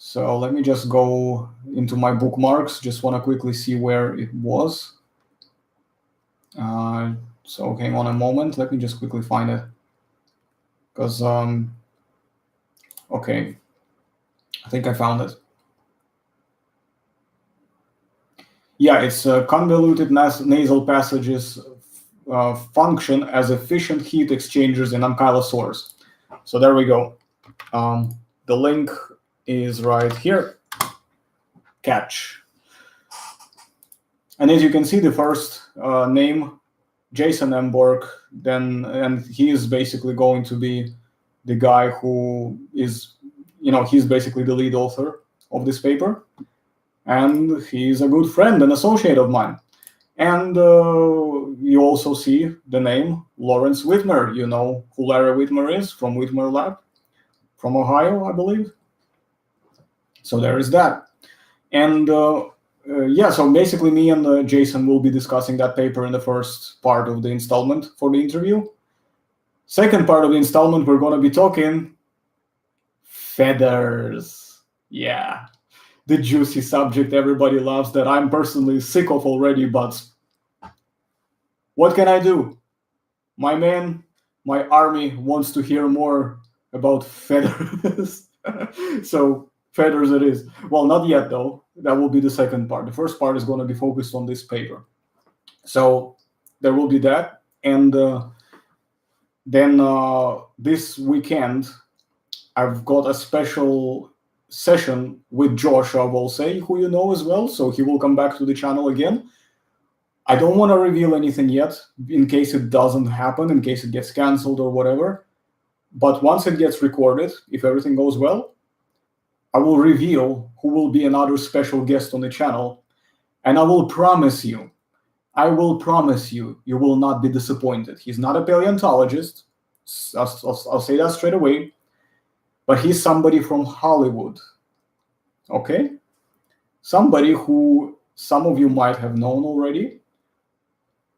So let me just go into my bookmarks. Just want to quickly see where it was. So hang on a moment. Let me just quickly find it. Because, okay, I think I found it. Yeah, it's convoluted nasal passages function as efficient heat exchangers in ankylosaurs. So there we go. The link is right here. Catch. And as you can see, the first name, Jason Emborg, and he is basically going to be the guy who is, he's basically the lead author of this paper. And he's a good friend and associate of mine. And you also see the name Lawrence Whitmer. You know who Larry Whitmer is from Whitmer Lab, from Ohio, I believe. So there is that. And so basically me and Jason will be discussing that paper in the first part of the installment for the interview. Second part of the installment, we're going to be talking feathers. Yeah, the juicy subject everybody loves that I'm personally sick of already, but what can I do? My army wants to hear more about feathers. So feathers it is. Well, not yet though. That will be the second part. The first part is going to be focused on this paper. So there will be that. And then this weekend, I've got a special session with Josh, I will say, who you know as well. So he will come back to the channel again. I don't want to reveal anything yet in case it doesn't happen, in case it gets canceled or whatever. But once it gets recorded, if everything goes well, I will reveal who will be another special guest on the channel. And I will promise you, you will not be disappointed. He's not a paleontologist. I'll say that straight away. But he's somebody from Hollywood. Okay? Somebody who some of you might have known already.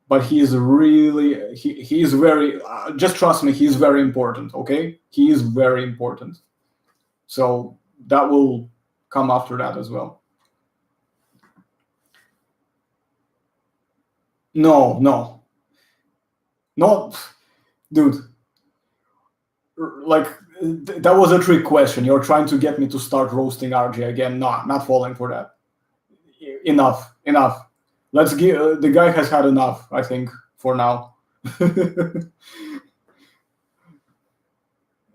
But he's really, he's very, just trust me, he's very important, okay? He is very important. So that will come after that as well. No, dude. Like, that was a trick question. You're trying to get me to start roasting RJ again. No, not falling for that. Enough. Let's give the guy has had enough, I think, for now.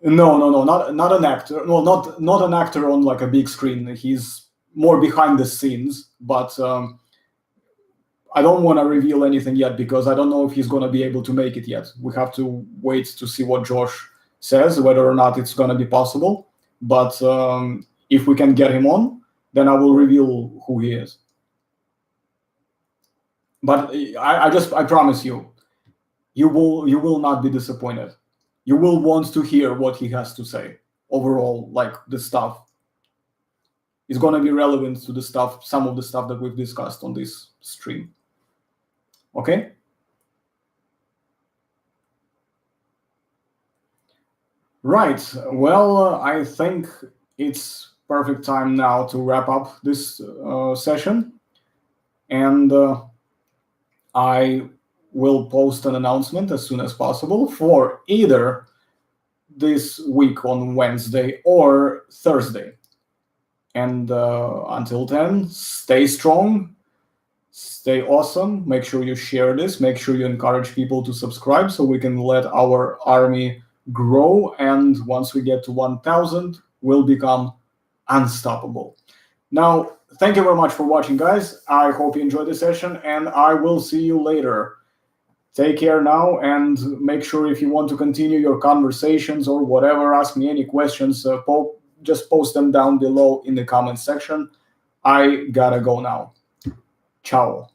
No, not an actor. No, not an actor on like a big screen. He's more behind the scenes, but I don't want to reveal anything yet because I don't know if he's going to be able to make it yet. We have to wait to see what Josh says, whether or not it's going to be possible. But if we can get him on, then I will reveal who he is. But I promise you, you will not be disappointed. You will want to hear what he has to say. Overall, like the stuff is going to be relevant to the stuff, some of the stuff that we've discussed on this stream. Okay? Right. Well, I think it's perfect time now to wrap up this session. And I will post an announcement as soon as possible for either this week on Wednesday or Thursday. And until then, stay strong, stay awesome. Make sure you share this. Make sure you encourage people to subscribe so we can let our army grow. And once we get to 1,000, we'll become unstoppable. Now, thank you very much for watching, guys. I hope you enjoyed the session, and I will see you later. Take care now, and make sure if you want to continue your conversations or whatever, ask me any questions, just post them down below in the comment section. I gotta go now. Ciao.